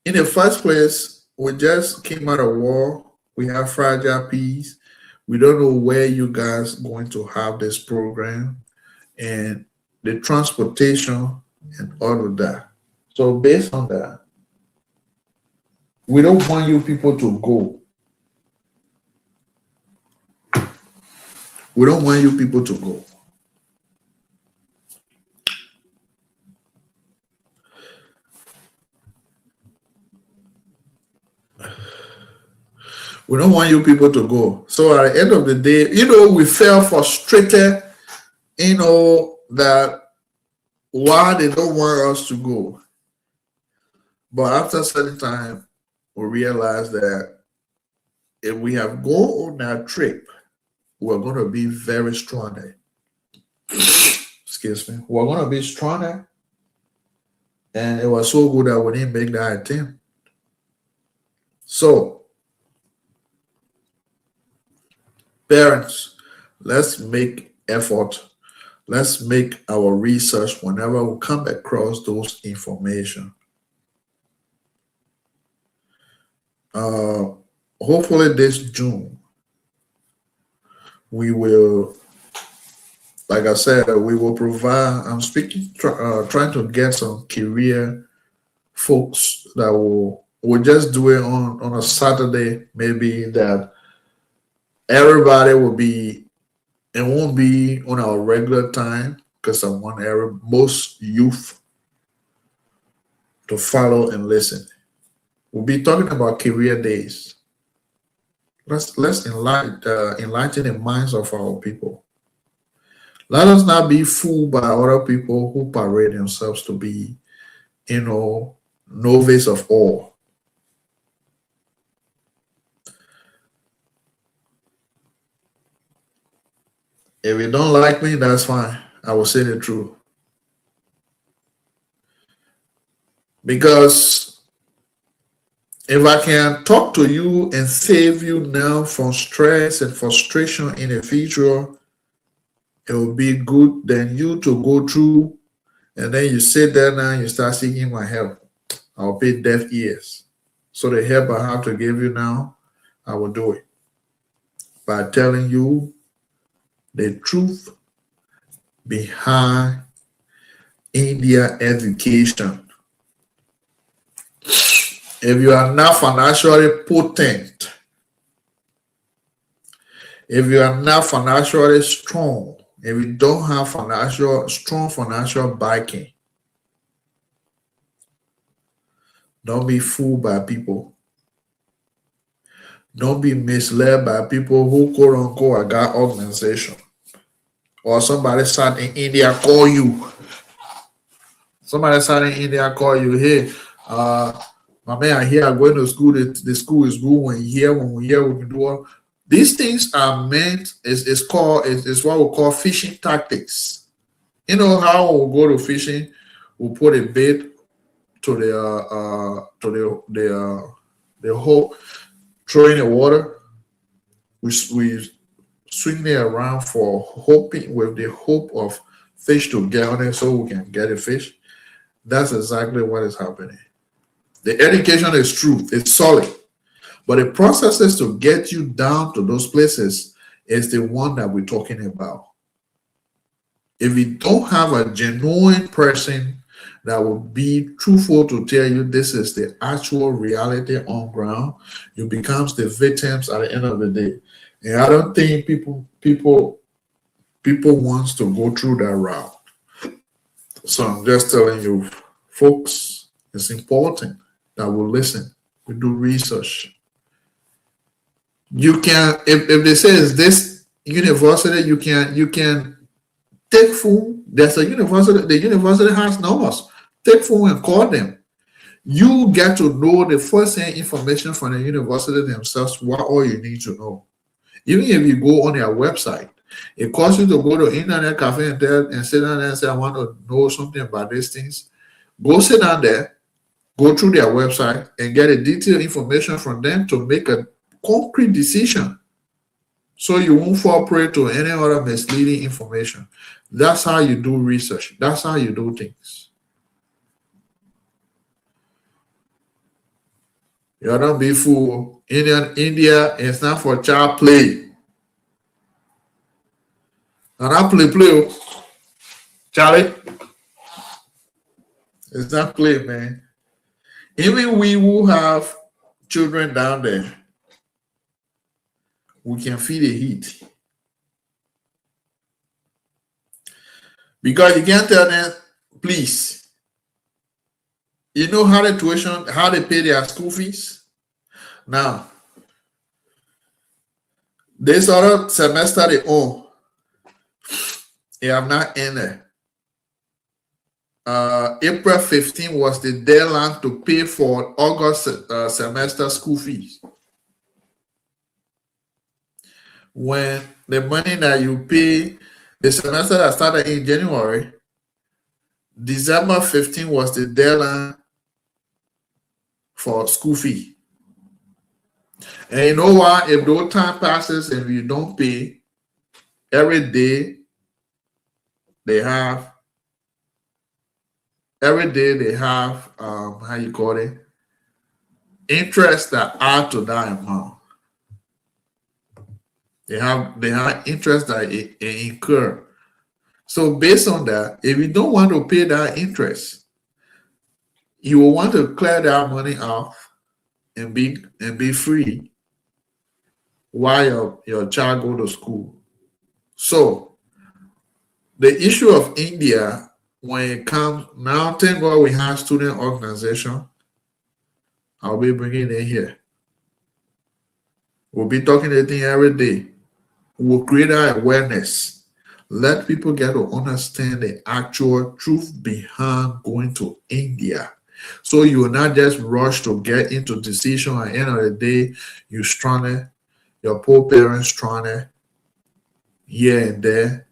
in the first place, we just came out of war. We have fragile peace. We don't know where you guys going to have this program and the transportation and all of that. So based on that, we don't want you people to go. We don't want you people to go. We don't want you people to go. So at the end of the day, we felt frustrated, that why they don't want us to go. But after a certain time, we realized that if we have gone on that trip, we're going to be very strong there. Excuse me. We're going to be stronger. And it was so good that we didn't make that attempt. So, parents, let's make effort. Let's make our research whenever we come across those information. Hopefully this June, we will, like I said, we will provide, I'm trying to get some career folks that will just do it on a Saturday, maybe that everybody will be, it won't be on our regular time because I want most youth to follow and listen. We'll be talking about career days. Let's enlighten the minds of our people. Let us not be fooled by other people who parade themselves to be, novice of all. If you don't like me, that's fine. I will say the truth. Because if I can talk to you and save you now from stress and frustration in the future, it will be good than you to go through and then you sit there now and you start seeking my help. I'll pay deaf ears. So the help I have to give you now, I will do it by telling you the truth behind India education. If you are not financially potent, if you are not financially strong, if you don't have strong financial backing, don't be fooled by people. Don't be misled by people who quote unquote are got organization. Or somebody sat in India call you. Somebody sat in India call you, hey, my man, I hear I'm going to school. The school is good. When we hear, we can do all. These things are meant, it's what we call fishing tactics. You know how we'll go to fishing, we'll put a bait to the whole throwing the water. We swing it around for hoping with the hope of fish to get on it so we can get a fish. That's exactly what is happening. The education is true, it's solid, but the processes to get you down to those places is the one that we're talking about. If you don't have a genuine person that will be truthful to tell you this is the actual reality on ground, you becomes the victims at the end of the day. And I don't think people wants to go through that route. So I'm just telling you, folks, it's important that we listen, we do research. You can, if they say it's this university, you can take phone. There's a university, the university has numbers. Take phone and call them. You get to know the first-hand information from the university themselves, what all you need to know. Even if you go on their website, it costs you to go to internet cafe and sit down there and say, I want to know something about these things. Go sit down there, go through their website and get a detailed information from them to make a concrete decision. So you won't fall prey to any other misleading information. That's how you do research. That's how you do things. You don't be fooled. India is not for child play. And I play, Charlie. It's not play, man. Even we who have children down there, we can feel the heat. Because you can't tell them, please. You know how the tuition, how they pay their school fees? Now, this other semester they own, they have not ended. April 15 was the deadline to pay for August semester school fees. When the money that you pay, the semester that started in January, December 15 was the deadline for school fee. And you know what? If those time passes and you don't pay, every day they have how you call it, interest that add to that amount. They have interest that incur. So based on that, if you don't want to pay that interest, you will want to clear that money off and be free while your child go to school. So the issue of India, when it comes now, thank God we have student organization. I'll be bringing it here. We'll be talking to them every day. We'll create our awareness. Let people get to understand the actual truth behind going to India. So you will not just rush to get into decision. At the end of the day, you're stranded. Your poor parents stranded here and there.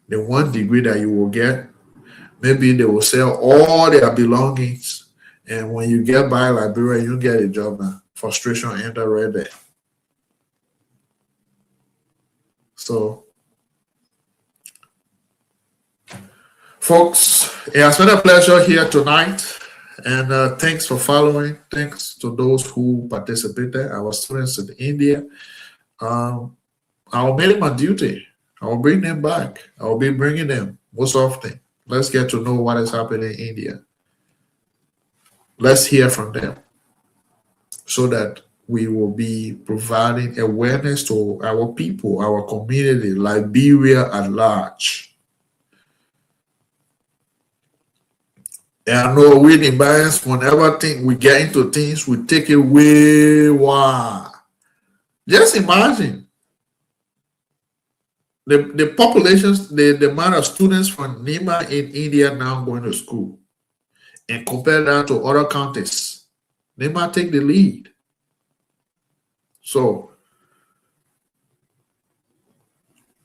The 1 degree that you will get, maybe they will sell all their belongings. And when you get by Liberia, you get a job now. Frustration enter right there. So, folks, it has been a pleasure here tonight. And thanks for following. Thanks to those who participated, our students in India. I'll make it my duty. I'll bring them back. I'll be bringing them most often. Let's get to know what is happening in India. Let's hear from them so that we will be providing awareness to our people, our community, Liberia at large. And I know we in bias, whenever we get into things, we take it way wide. Just imagine the populations, the amount of students from Nima in India now going to school, and compare that to other counties. Nima take the lead. So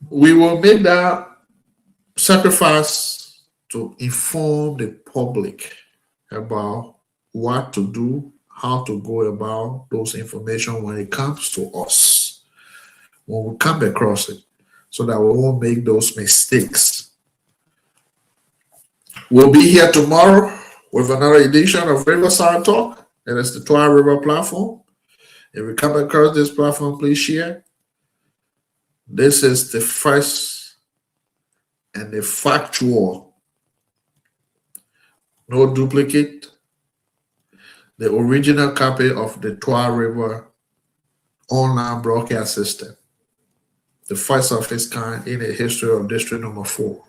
we will make that sacrifice to inform the public about what to do, how to go about those information when it comes to us, when we come across it, so that we won't make those mistakes. We'll be here tomorrow with another edition of RiverSide Talk. It is the Twah River platform. If you come across this platform, please share. This is the first and the factual, no duplicate, the original copy of the Twah River online broadcast system, the first of its kind in the history of District Number 4.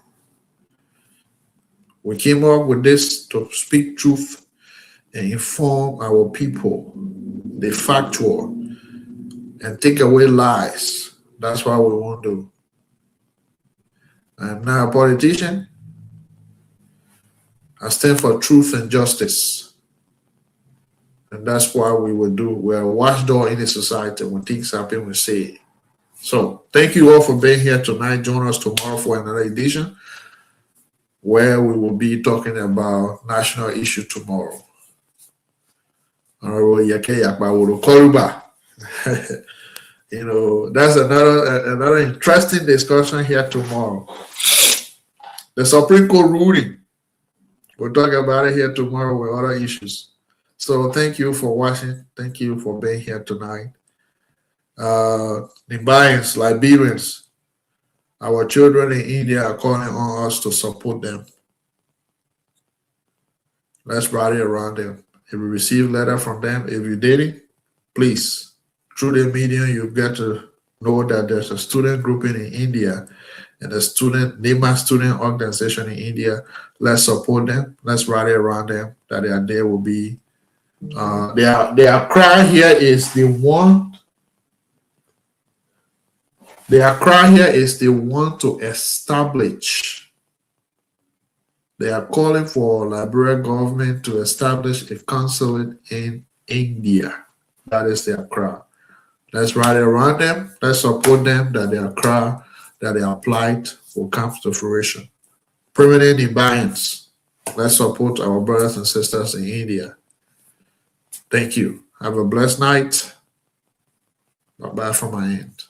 We came up with this to speak truth and inform our people, the factual, and take away lies. That's what we want to do. I'm not a politician. I stand for truth and justice. And that's what we will do. We're a watchdog in the society. When things happen, we say it. So thank you all for being here tonight. Join us tomorrow for another edition where we will be talking about national issue tomorrow. You know, that's another interesting discussion here tomorrow. The Supreme Court ruling. We'll talk about it here tomorrow with other issues. So thank you for watching. Thank you for being here tonight. Nigerians, Liberians, our children in India are calling on us to support them. Let's rally around them. If you receive letter from them, if you did it, please, through the media, you get to know that there's a student grouping in India and a NEMA student organization in India. Let's support them. Let's rally around them. That there will be. Their cry here is the one. Their cry here is they want to establish. They are calling for Liberian government to establish a consulate in India. That is their cry. Let's rally around them. Let's support them that their cry, that their plight will come to fruition. Permanent imbalance. Let's support our brothers and sisters in India. Thank you. Have a blessed night. Bye-bye from my end.